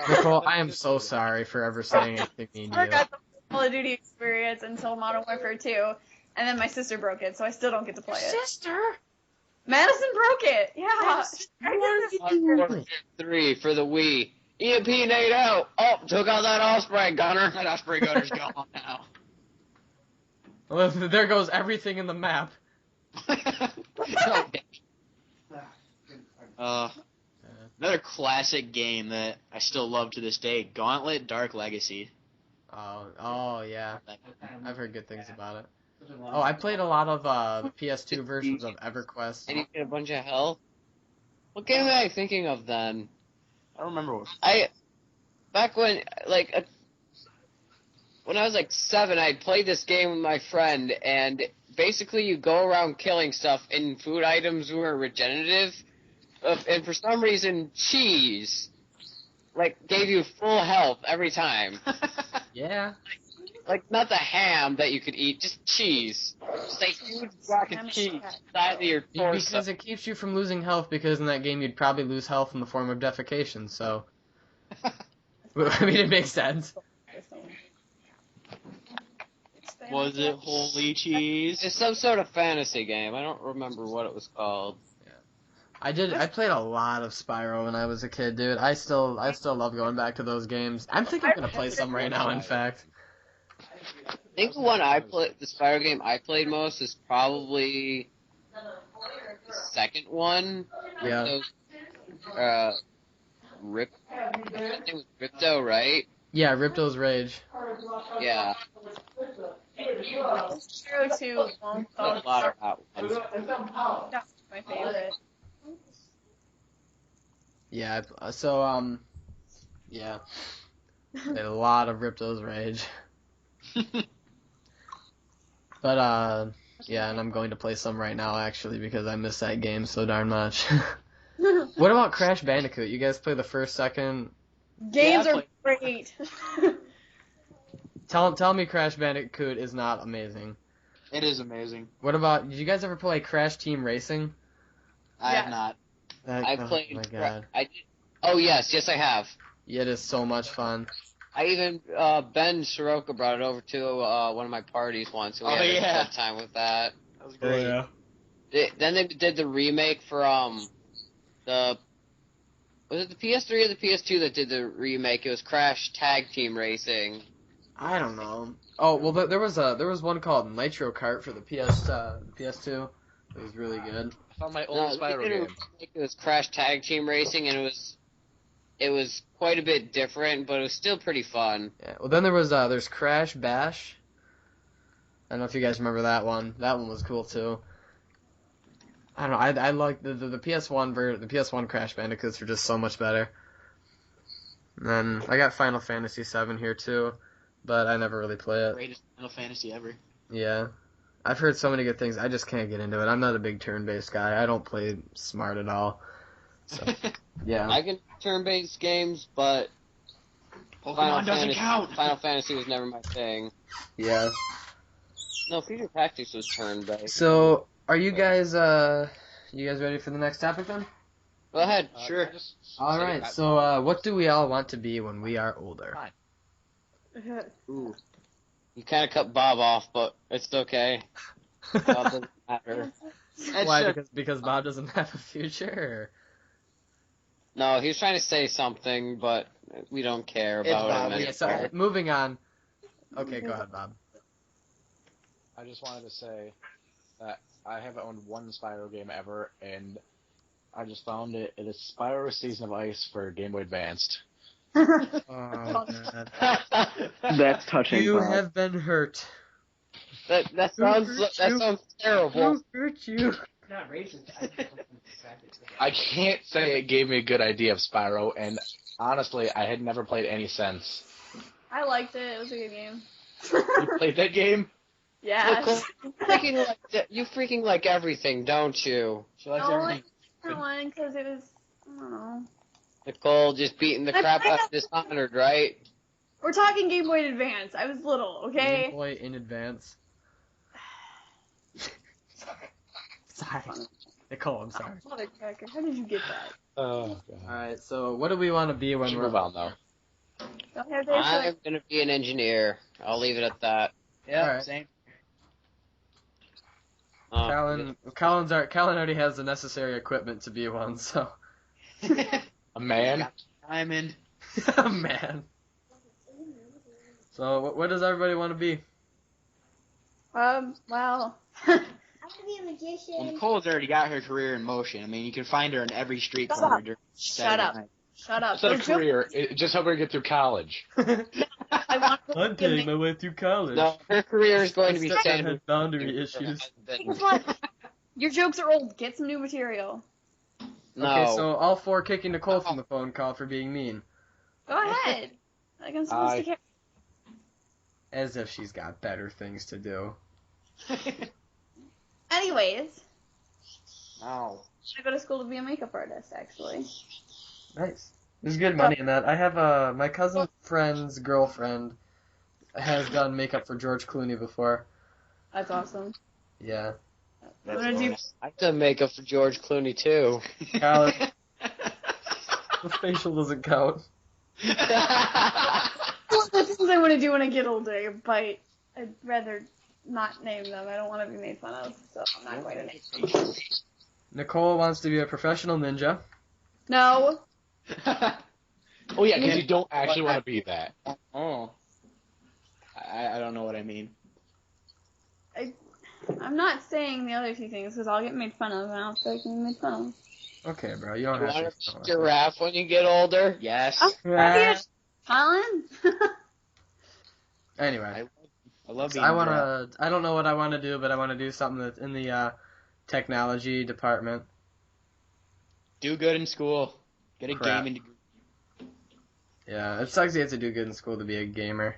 Nicole, I am so sorry for ever saying anything mean to I you. got the Call of Duty experience until Modern Warfare 2, and then my sister broke it, so I still don't get to play it. Sister? Madison broke it. Yeah. I did this. 3 for the Wii. EMP Nate out. Oh, took out that Osprey gunner. That Osprey Gunner's gone now. Well, there goes everything in the map. Another classic game that I still love to this day, Gauntlet Dark Legacy. Oh yeah. I've heard good things about it. Oh, I played a lot of the PS2 versions of EverQuest. And you get a bunch of health. What game am I thinking of then? I don't remember what. Back when, when I was 7, I played this game with my friend, and basically you go around killing stuff, and food items were regenerative, and for some reason, cheese, gave you full health every time. Yeah. Not the ham that you could eat, just cheese. Just a huge block of cheese inside of your torso. Because it keeps you from losing health, because in that game you'd probably lose health in the form of defecation, so... I mean, it makes sense. Was it holy cheese? It's some sort of fantasy game. I don't remember what it was called. I played a lot of Spyro when I was a kid, dude. I still love going back to those games. I'm thinking I'm gonna play some right now, in fact. I think the one the Spyro game I played most is probably the second one. Yeah. I think it was Ripto, right? Yeah, Ripto's Rage. Yeah. Spyro 2. A lot of that one. That's my favorite. Yeah, so, yeah. Played a lot of Ripto's Rage. But, yeah, and I'm going to play some right now, actually, because I miss that game so darn much. What about Crash Bandicoot? You guys play the first, second? Games are great. Tell me Crash Bandicoot is not amazing. It is amazing. What about, did you guys ever play Crash Team Racing? I have not. I played. Oh my god. Oh yes, I have. Yeah, it is so much fun. I even Ben Soroka brought it over to one of my parties once. So we had a good time with that. That was great. Oh, yeah. Then they did the remake for was it the PS3 or the PS2 that did the remake? It was Crash Tag Team Racing. I don't know. Oh well, there was one called Nitro Kart for the PS2. It was really good. I found my old Spyro game. It was Crash Tag Team Racing, and it was quite a bit different, but it was still pretty fun. Yeah. Well, then there's Crash Bash. I don't know if you guys remember that one. That one was cool too. I don't know. I like the PS1 the PS1 Crash Bandicoots are just so much better. And then I got Final Fantasy VII here too, but I never really play it. Greatest Final Fantasy ever. Yeah. I've heard so many good things. I just can't get into it. I'm not a big turn-based guy. I don't play smart at all. So, yeah. I can turn-based games, but Pokemon doesn't count. Final Fantasy was never my thing. Yeah. No, Future Tactics was turn-based. So, are you guys ready for the next topic then? Go ahead. Sure. All right. So, what do we all want to be when we are older? Ooh. You kind of cut Bob off, but it's okay. Bob doesn't matter. Why? Because Bob doesn't have a future? Or? No, he was trying to say something, but we don't care about him Yeah, so, moving on. Okay, go ahead, Bob. I just wanted to say that I haven't owned one Spyro game ever, and I just found it. It is Spyro Season of Ice for Game Boy Advanced. Oh, God. That's touching. You Bob. have been hurt. That sounds terrible. Who hurt you? Not racist. I can't say it gave me a good idea of Spyro, and honestly, I had never played any since. I liked it. It was a good game. You played that game? Yes. You freaking like everything, don't you? No, I didn't one because it was, I don't know. Nicole just beating the crap out of Dishonored, right? We're talking Game Boy Advance. I was little, okay? Game Boy in advance. Sorry. Nicole, I'm sorry. Motherfucker, how did you get that? Oh, God. Alright, so what do we want to be when Should we're move on, though. Don't have this, I'm gonna be an engineer. I'll leave it at that. Yeah, Alright. same. Collin already has the necessary equipment to be one, so. A man? Diamond. Man. So, what does everybody want to be? Well, I want to be a Well, magician. Nicole's already got her career in motion. I mean, you can find her in every street corner during shut Saturday up. night. Shut up. It's not a Those jokes- career. Just help her get through college. I want to I'm paying my way through college. No, her career is going to be Stepdad sandwiched. had boundary issues. Guess what? Your jokes are old. Get some new material. No. Okay, so all four kicking Nicole from the phone call for being mean. Go ahead. Like I'm supposed to care. As if she's got better things to do. Anyways, No. I go to school to be a makeup artist, actually. Nice. There's good money in that. I have my cousin's friend's girlfriend has done makeup for George Clooney before. That's awesome. Yeah. I'm gonna do. I've done makeup for George Clooney too. College. The facial doesn't count. One of the things I want to do when I get older, but I'd rather not name them. I don't want to be made fun of, so I'm not going to name them. Nicole wants to be a professional ninja. No. Oh yeah, because you don't actually want to be that. Oh. I don't know what I mean. I'm not saying the other two things because I'll get made fun of, and I don't feel like being made fun of. Okay, bro. You don't You have want to. to be a giraffe when you get older? Yes. Colin? Anyway. I love So being I don't know what I want to do, but I want to do something that's in the technology department. Do good in school. Get a Crap. gaming degree. Yeah, it sucks you have to do good in school to be a gamer.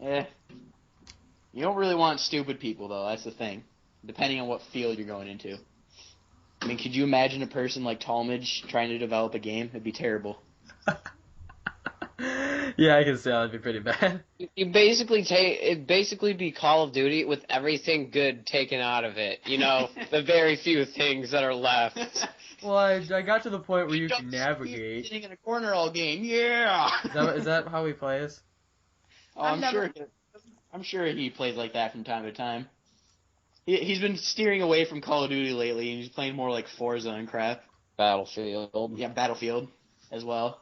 You don't really want stupid people, though. That's the thing. Depending on what field you're going into. I mean, could you imagine a person like Talmadge trying to develop a game? It'd be terrible. Yeah, I can see that'd be pretty bad. You basically it'd basically be Call of Duty with everything good taken out of it. You know, the very few things that are left. Well, I got to the point where you can navigate. Sitting in a corner all game, yeah. Is that how he plays? Oh, I'm sure he plays like that from time to time. He's been steering away from Call of Duty lately, and he's playing more like Forza and crap. Battlefield. Yeah, Battlefield as well.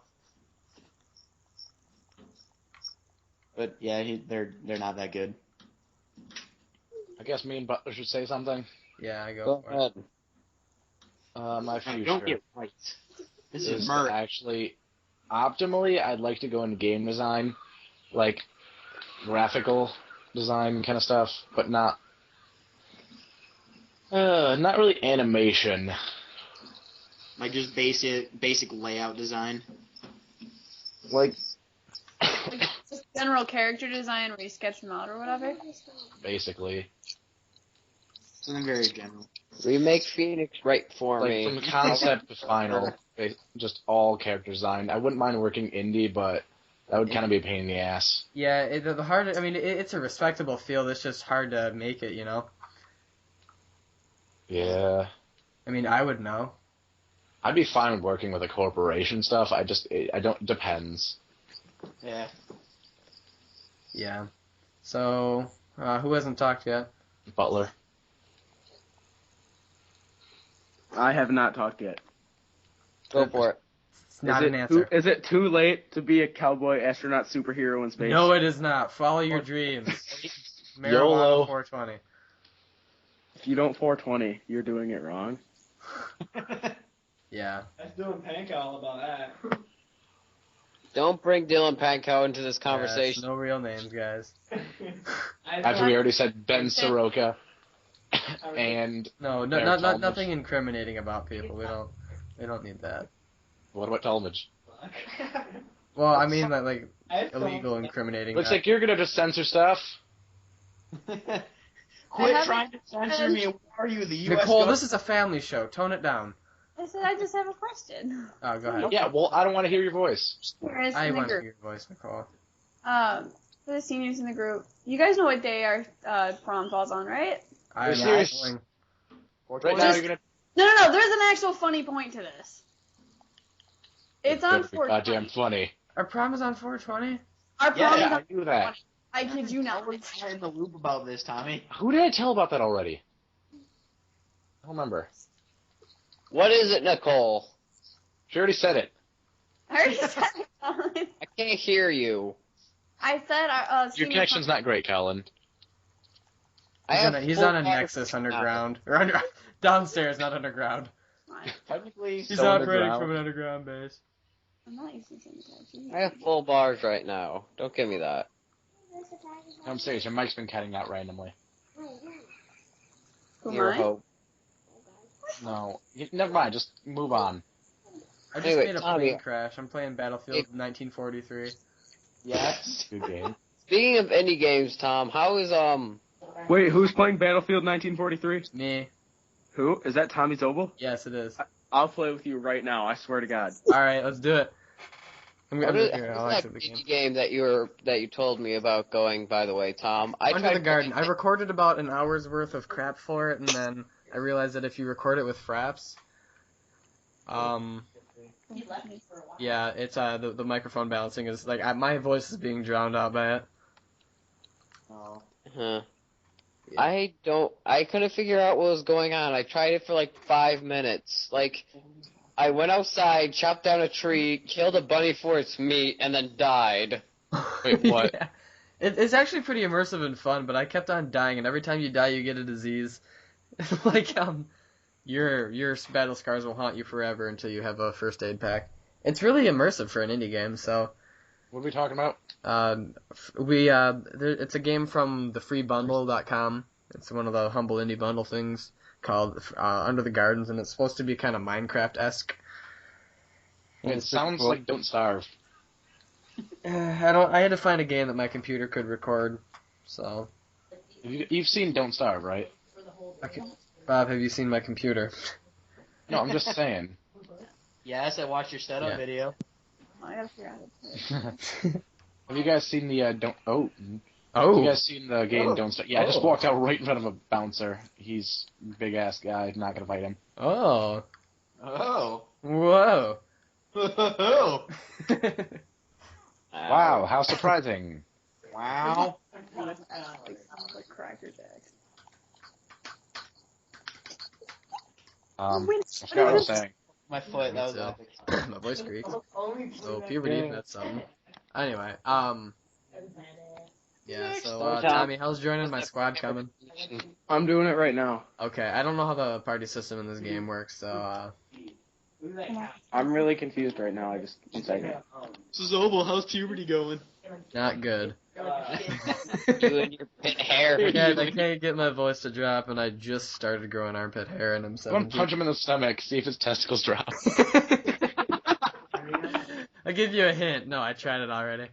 But yeah, they're not that good. I guess me and Butler should say something. Yeah, I go Go for ahead. My future Don't get right. This is is murder. actually, optimally, I'd like to go into game design, like graphical design kind of stuff, but not really animation. Like just basic layout design. Like, Like just general character design where you sketch them out or whatever. basically, Something very general. Remake Phoenix right for like me. from concept to final, just all character design. I wouldn't mind working indie, but that would kind of be a pain in the ass. Yeah, the hard. I mean, it's a respectable field. It's just hard to make it, you know. Yeah. I mean, I would know. I'd be fine with working with a corporation stuff. I don't, depends. Yeah. Yeah. So, who hasn't talked yet? Butler. I have not talked yet. Go for it. It's not an answer. Is it too late to be a cowboy astronaut superhero in space? No, it is not. Follow your dreams. Marijuana YOLO. 420. If you don't 420, you're doing it wrong. Yeah. That's doing Panka all about that. Don't bring Dylan Pankow into this Yes, conversation. no real names, guys. After we already said Ben Soroka and No, Bear not Talmadge. nothing incriminating about people. We don't need that. What about Talmadge? Well, I mean like illegal incriminating. Looks like you're gonna just censor stuff. Quit trying to censor me. Who are you, the U.S. Nicole, this is a family show. Tone it down. I said I just have a question. Oh, go ahead. Yeah, well, I don't want to hear your voice. Whereas I in the want to hear group, your voice, Nicole. for the seniors in the group, you guys know what day our prom falls on, right? I'm You're not serious? going. Right now, you're gonna. No. There's an actual funny point to this. It's on Goddamn 420. funny. Our prom is on 420. Our prom is Yeah, I on knew that. I kid you not. You're in the loop about this, Tommy. Who did I tell about that already? I don't remember. What is it, Nicole? She already said it. I already said it, Collin. I can't hear you. I said Your connection's not great, Collin. He's on a Nexus underground. Or downstairs, not underground. Technically, He's So operating underground. from an underground base. I'm not using sanitizer. I have full bars right now. Don't give me that. I'm serious, your mic's been cutting out randomly. Who, Your mine? hope. No. Never mind, just move on. I just Anyway, made a Tommy. plane crash. I'm playing Battlefield 1943. yes. Good game. Speaking of indie games, Tom, how is Wait, who's playing Battlefield 1943? Me. Who? Is that Tommy Zobel? Yes, it is. I'll play with you right now, I swear to God. Alright, let's do it. I'm what gonna is, here, I'll how's exit that the game. indie game that you told me about going? By the way, Tom, I Under tried the Garden. I playing- recorded about an hour's worth of crap for it, and then I realized that if you record it with fraps, yeah, it's the microphone balancing is like my voice is being drowned out by it. Oh. Huh. I couldn't figure out what was going on. I tried it for like 5 minutes. Like, I went outside, chopped down a tree, killed a bunny for its meat, and then died. Wait, what? Yeah. It's actually pretty immersive and fun, but I kept on dying, and every time you die, you get a disease. Like, your battle scars will haunt you forever until you have a first aid pack. It's really immersive for an indie game, so. What are we talking about? It's a game from thefreebundle.com. It's one of the humble indie bundle things called Under the Gardens, and it's supposed to be kind of Minecraft-esque. It sounds like Don't Starve. I had to find a game that my computer could record, so. You've seen Don't Starve, right? Bob, have you seen my computer? No, I'm just saying. Yes, I watched your setup Yeah. video. I gotta figure out how to play it. Have you guys seen the Don't? Oh, Oh. have you guys seen the game Don't Starve? Yeah, I just Oh. walked out right in front of a bouncer. He's a big ass guy. Not gonna fight him. Oh. Oh. Whoa. Oh. Wow, how surprising! Wow. Like Cracker Jacks. I forgot what I was saying. My foot, that was So, epic. my voice creaks. So puberty, that's something. Anyway, yeah. So Tommy, how's joining my squad coming? I'm doing it right now. Okay, I don't know how the party system in this game works, so I'm really confused right now. One second. Zobel, how's puberty going? not good. You and your pit hair. I can't get my voice to drop, and I just started growing armpit hair, and I'm Someone 17. punch him in the stomach, see if his testicles drop. I'll give you a hint. No, I tried it already.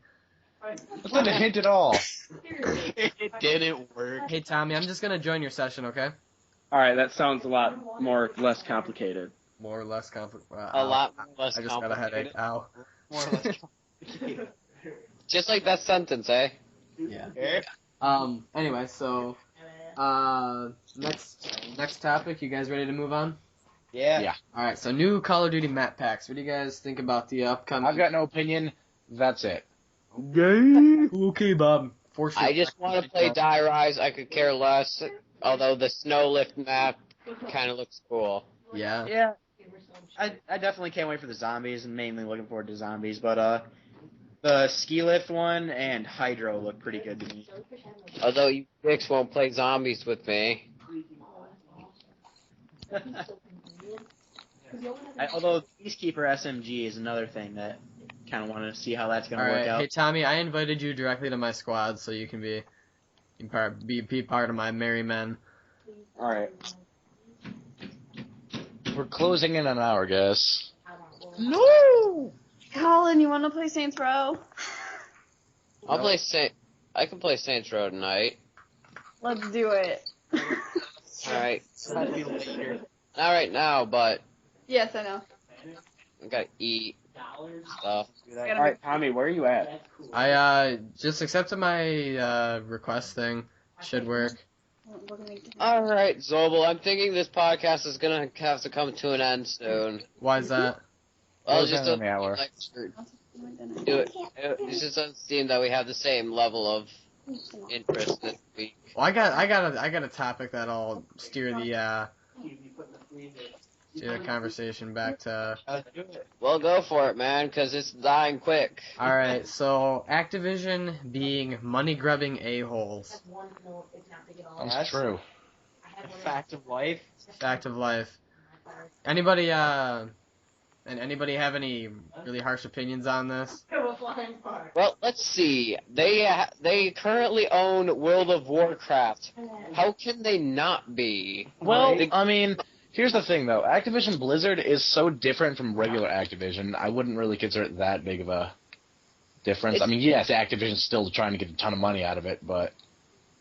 That's not a hint at all. It didn't work. Hey Tommy, I'm just gonna join your session, okay? All right, that sounds a lot less complicated. More or less complicated. A lot less I just got a headache. complicated. Ow. More or less complicated. Just like that sentence, eh? Yeah. Eric? Anyway, so next topic. You guys ready to move on? Yeah. Yeah. All right. So new Call of Duty map packs. What do you guys think about the upcoming? I've got no opinion. That's it. Okay, Bob. For sure. I just want to play Die Rise. I could care less. Although the snow lift map kind of looks cool. Yeah. Yeah. I definitely can't wait for the zombies. I'm mainly looking forward to zombies, but the ski lift one and Hydro look pretty good to me. Although you dicks won't play zombies with me. Although Peacekeeper SMG is another thing that kind of want to see how that's going All to work right. out. Hey Tommy, I invited you directly to my squad, so you can be part of my merry men. All right. We're closing in an hour, guys. No! Collin, you want to play Saints Row? I'll play I can play Saints Row tonight. Let's do it. Alright. That'll be later. Not right now, but Yes, I know. I gotta eat stuff. All right, Tommy, where are you at? I just accepted my request thing. Should work. Alright, Zobel, I'm thinking this podcast is gonna have to come to an end soon. Why is that? Well, We're just done in the hour. it just doesn't seem that we have the same level of interest this week. Well, I got a topic that'll steer the conversation back to. Well, go for it, man, because it's dying quick. All right, so Activision being money-grubbing a-holes. That's true. Fact of life. Fact of life. Anybody have any really harsh opinions on this? Well, let's see. They currently own World of Warcraft. How can they not be? Well, I mean, here's the thing, though. Activision Blizzard is so different from regular Activision. I wouldn't really consider it that big of a difference. I mean, yes, Activision's still trying to get a ton of money out of it, but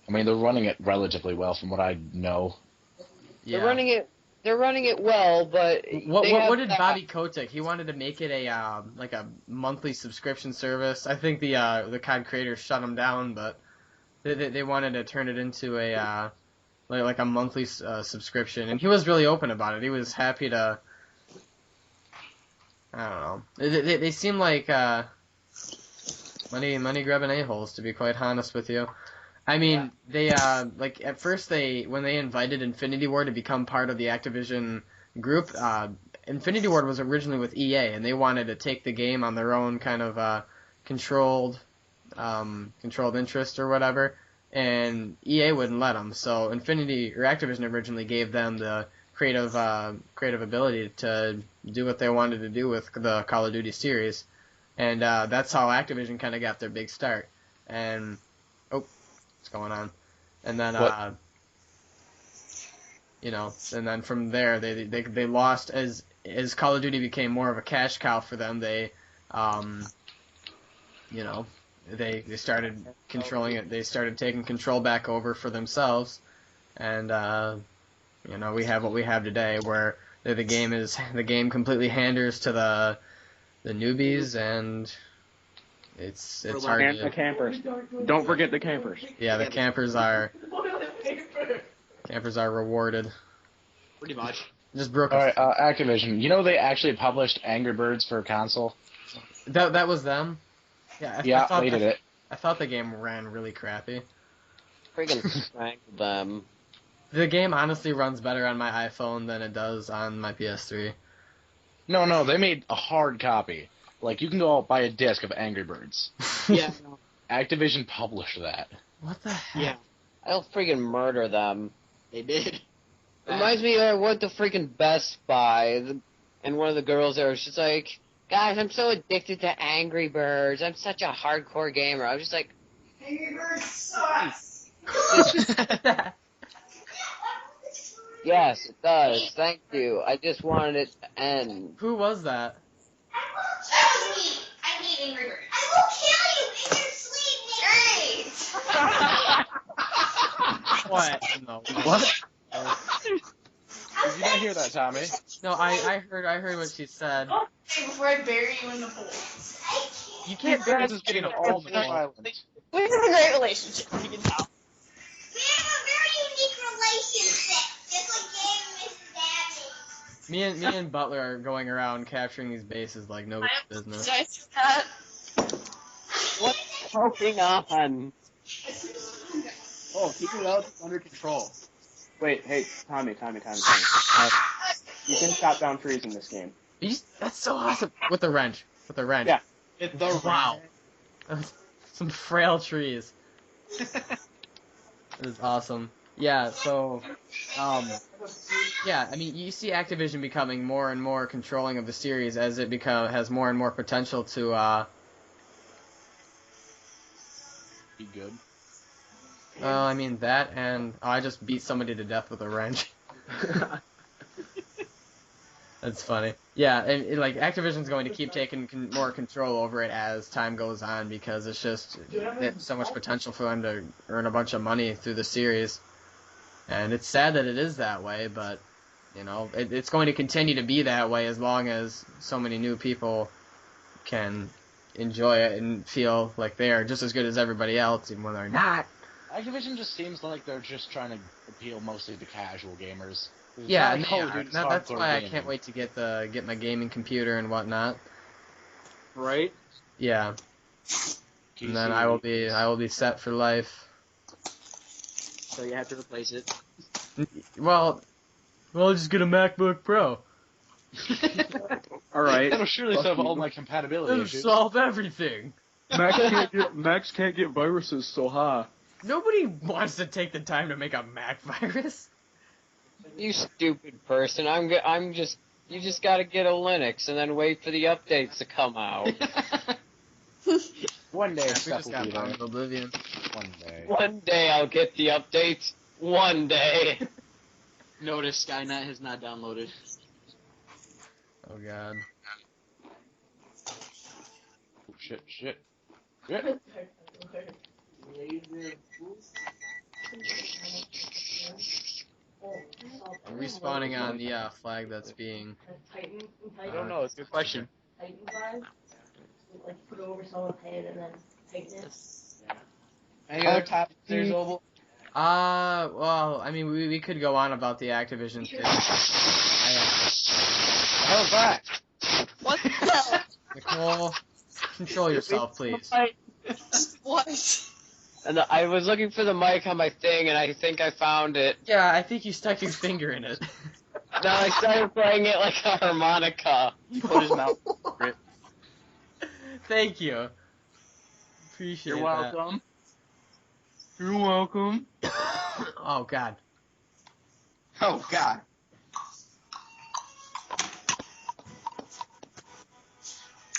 I mean, they're running it relatively well, from what I know. Yeah. They're running it well, but what did Bobby Kotick? He wanted to make it a like a monthly subscription service. I think the COD creators shut him down, but they wanted to turn it into a like a monthly subscription, and he was really open about it. He was happy to. I don't know. They seem like money grabbing a-holes, to be quite honest with you. I mean, they like at first when they invited Infinity Ward to become part of the Activision group, Infinity Ward was originally with EA, and they wanted to take the game on their own kind of controlled interest or whatever, and EA wouldn't let them. So Activision originally gave them the creative ability to do what they wanted to do with the Call of Duty series, and that's how Activision kind of got their big start. And what's going on? And then and then from there they lost as Call of Duty became more of a cash cow for them. They they started controlling it. They started taking control back over for themselves, and we have what we have today, where the game completely handers to the newbies, and it's hard And to. the campers. Don't forget the campers. Yeah, the campers are rewarded. Pretty much. Just broke. All right, Activision. You know they actually published Angry Birds for console. That was them. Yeah, They did it. I thought the game ran really crappy. Friggin' strangled them. The game honestly runs better on my iPhone than it does on my PS3. No, they made a hard copy. Like, you can go out buy a disc of Angry Birds. Yeah. Activision published that. What the heck? Yeah. I'll friggin' murder them. They did. Reminds me, I went to freaking Best Buy, and one of the girls there was just like, "Guys, I'm so addicted to Angry Birds. I'm such a hardcore gamer." I was just like, Angry Birds sucks. "Yes, it does. Thank you. I just wanted it to end." Who was that? That was me. I hate Angry Birds. I will kill you in your sleep, Nate. What? No. What? Did you not hear that, Tommy? No, I heard what she said. Okay, before I bury you in the pool. You can't bury This this is getting kid all all the time. violent. We have a great relationship. You can tell. We have a very unique relationship, just like Gabe and Mrs. Dabney. Me and Butler are going around capturing these bases like nobody's business. Did I see that? What's going on? Oh, keep it out under control. Wait, hey, Tommy. You can chop down trees in this game. That's so awesome. With the wrench. Yeah. Wow. Some frail trees. That is awesome. Yeah, so, I mean, you see Activision becoming more and more controlling of the series as it has more and more potential to, Be good. I mean, that and I just beat somebody to death with a wrench. That's funny. Yeah, and like Activision's going to keep taking more control over it as time goes on because it's so much potential for them to earn a bunch of money through the series. And it's sad that it is that way, but it's going to continue to be that way as long as so many new people can enjoy it and feel like they are just as good as everybody else, even when they're not. Activision just seems like they're just trying to appeal mostly to casual gamers. Yeah, It's not and like Call of Duty's that's hardcore why I gaming. can't wait to get my gaming computer and whatnot. Right? Yeah, and then I will be set for life. so you have to replace it. Well, I'll just get a MacBook Pro. All right. That'll surely Fuck solve you. all my compatibility It'll issues. solve everything. Max can't get viruses, so ha. Nobody wants to take the time to make a Mac virus. You stupid person. You just gotta get a Linux and then wait for the updates to come out. One day, We stuff just will got be there. Bound of Oblivion. One day. One day I'll get the updates. One day. Notice Skynet has not downloaded. Oh god. Oh, shit. I'm respawning on the flag that's being. I don't know. It's a good question. Like put it over someone's head and then tighten it. Any other topics there, Zobel? Well, I mean, we could go on about the Activision thing. How's that? What the hell? Nicole, control yourself, please. What? And I was looking for the mic on my thing, and I think I found it. Yeah, I think you stuck your finger in it. No, I started playing it like a harmonica. Put his mouth over it. Thank you. Appreciate You're that. welcome. You're welcome. Oh god. Oh God.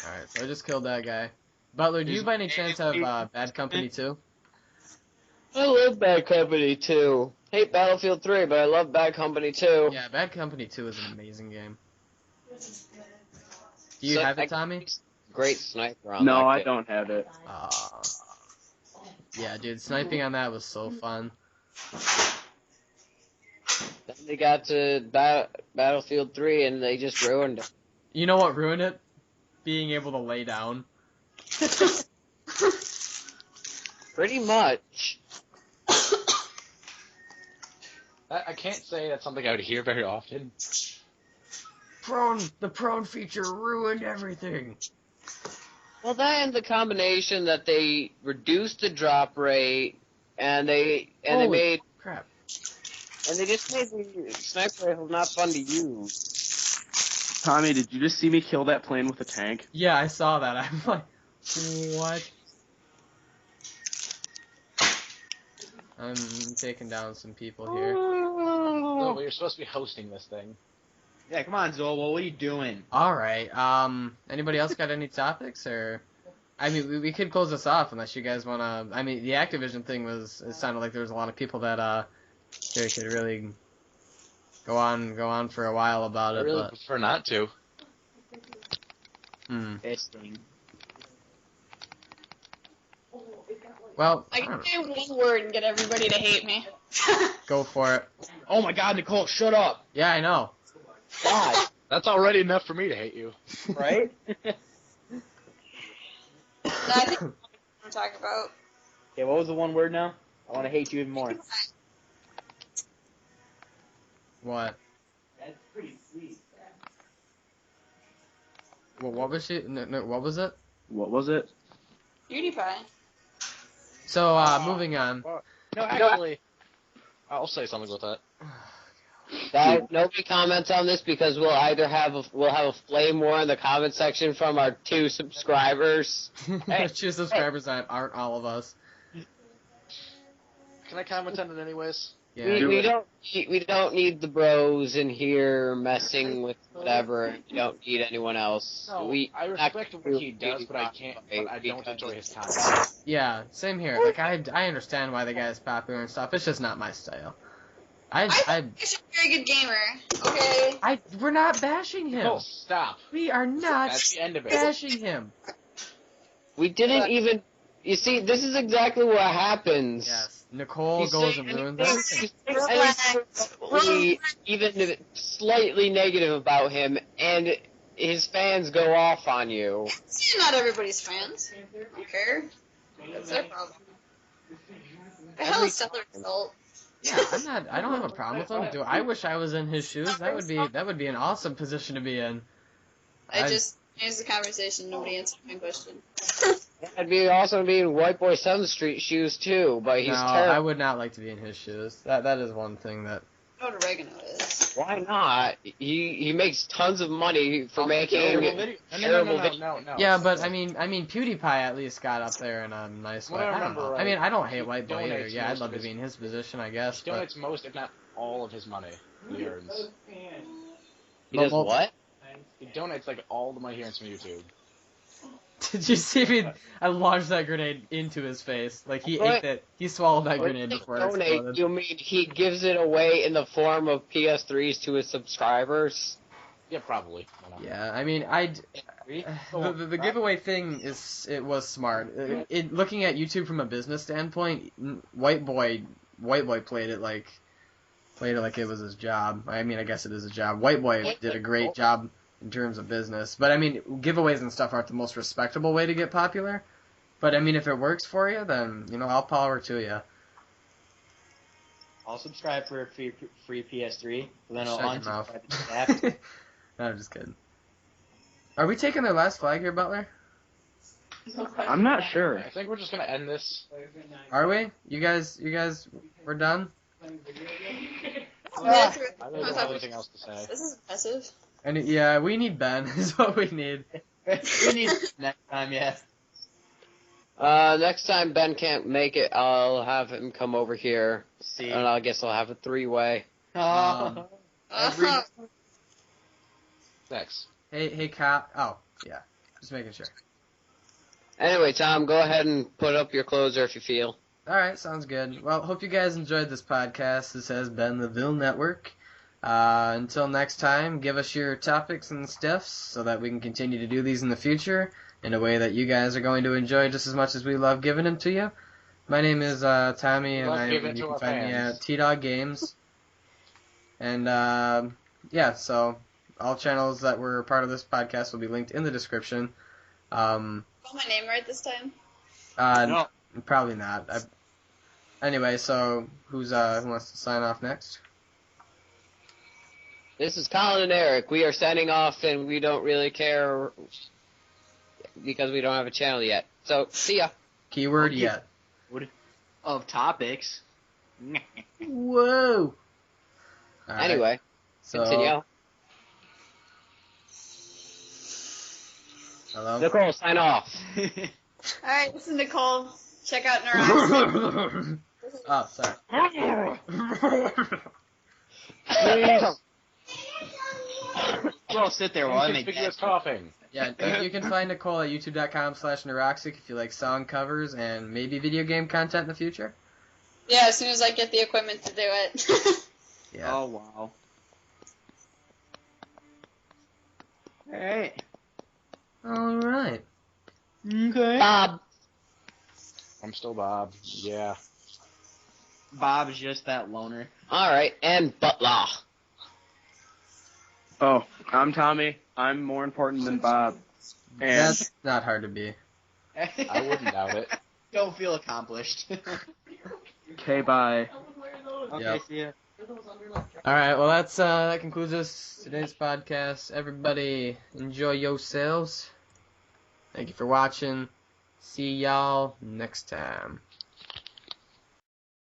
Alright, so I just killed that guy. Butler, do you by any chance have Bad Company 2? I love Bad Company 2. Hate Battlefield 3, but I love Bad Company 2. Yeah, Bad Company 2 is an amazing game. Do you have it, Tommy? Great sniper on No, that I kid. don't have it. Yeah, dude, sniping on that was so fun. Then they got to Battlefield 3 and they just ruined it. You know what ruined it? Being able to lay down. Pretty much. I can't say that's something I would hear very often. The prone feature ruined everything. Well, that and the combination that they reduced the drop rate and they made Crap. and they just made the sniper rifle not fun to use. Tommy, did you just see me kill that plane with a tank? Yeah, I saw that. I'm like, what? I'm taking down some people here. Oh, but you're supposed to be hosting this thing. Yeah, come on, Zobel. What are you doing? Alright, anybody else got any topics, or? I mean, we could close this off unless you guys wanna, I mean, the Activision thing it sounded like there was a lot of people that, they could really go on for a while about I it, really but. prefer not to. Fisting. Well, I I can don't know. say one word and get everybody to hate me. Go for it. Oh my God, Nicole, shut up. Yeah, I know. God, That's already enough for me to hate you. right? That's what I'm talking about. Okay, what was the one word now? I want to hate you even more. What? That's pretty sweet. Well, what was she? No, what was it? What was it? PewDiePie. So, moving on. No, actually, I'll say something with that. Nobody comments on this because we'll either have a flame war in the comment section from our 2 subscribers. Two subscribers that aren't all of us. Can I comment on it anyways? Yeah. We don't need the bros in here messing with whatever. We don't need anyone else. No, I respect what he does, but I don't enjoy his content. Yeah, same here. Like, I understand why the guy is popular and stuff. It's just not my style. He's a very good gamer. Okay. We're not bashing him. No, stop. We are not That's the end of it. bashing him. We didn't even. You see, this is exactly what happens. Yes. Nicole You goes say and ruins anything- everything. anything even slightly negative about him, and his fans go off on you. See, not everybody's fans. I don't care. That's their problem. The hell is the result? Yeah, I don't have a problem with him. I wish I was in his shoes. That would be an awesome position to be in. Here's the conversation. Nobody answered my question. I'd be also be in White Boy 7th Street shoes too, but he's No, terrible. I would not like to be in his shoes. That is one thing that. What oregano is. Why not? He makes tons of money for making Terrible video. terrible No. Yeah, but I mean, PewDiePie at least got up there in a nice way. Well, I I don't remember, know. right, I mean, I don't hate he White Boy either. donates Yeah, I'd most love of to his- be in his position, I guess. He But donates most, if not all, of his money he earns. He does Well, what? He donates like all the money he earns from YouTube. did you see me? I launched that grenade into his face. Like he ate that. He swallowed that When grenade you before it donate, exploded. you mean he gives it away in the form of PS3s to his subscribers? Yeah, probably. I don't know. Yeah, I mean, the giveaway thing was smart. Looking at YouTube from a business standpoint, White Boy played it like it was his job. I mean, I guess it is a job. White Boy did a great job in terms of business, but I mean, giveaways and stuff aren't the most respectable way to get popular. But I mean, if it works for you, then all power to you. I'll subscribe for a free PS3, but then I'll Shut your mouth. unsubscribe if I have to. No, I'm just kidding. Are we taking their last flag here, Butler? I'm not sure. I think we're just gonna end this. Are we? You guys, we're done. Yeah. I really don't have anything else to say. This is impressive. And yeah, we need Ben. Is what we need. We need next time, yeah. Next time Ben can't make it, I'll have him come over here, See. and I guess I'll have a 3-way. Um, Thanks. Hey, Kyle. Oh, yeah. Just making sure. Anyway, Tom, go ahead and put up your closer if you feel. All right, sounds good. Well, hope you guys enjoyed this podcast. This has been the Ville Network. Until next time, give us your topics and stuff so that we can continue to do these in the future in a way that you guys are going to enjoy just as much as we love giving them to you. My name is Tommy, and you can find me at T-Dog Games. And yeah, so all channels that were part of this podcast will be linked in the description. Got my name right this time? No. Probably not. Anyway, so who wants to sign off next? This is Collin and Erik. We are signing off, and we don't really care because we don't have a channel yet. So, see ya. Keyword yet. Of topics. Whoa. All right. Anyway, So, continue. hello. Nicole, sign off. Alright, this is Nicole. Check out Neurotic. Oh, sorry. Well, sit there while I make Inconspicuous that. coughing. Yeah, you can find Nicole at youtube.com/neuroxic if you like song covers and maybe video game content in the future. Yeah, as soon as I get the equipment to do it. Yeah. Oh wow. Alright. All right. Okay. Bob. I'm still Bob. Yeah. Bob's just that loner. Alright, and Butler. Oh, I'm Tommy. I'm more important than Bob. And That's not hard to be. I wouldn't doubt it. Don't feel accomplished. okay, bye. Okay, Yep. see ya. All right. Well, that concludes today's podcast. Everybody, enjoy yourselves. Thank you for watching. See y'all next time.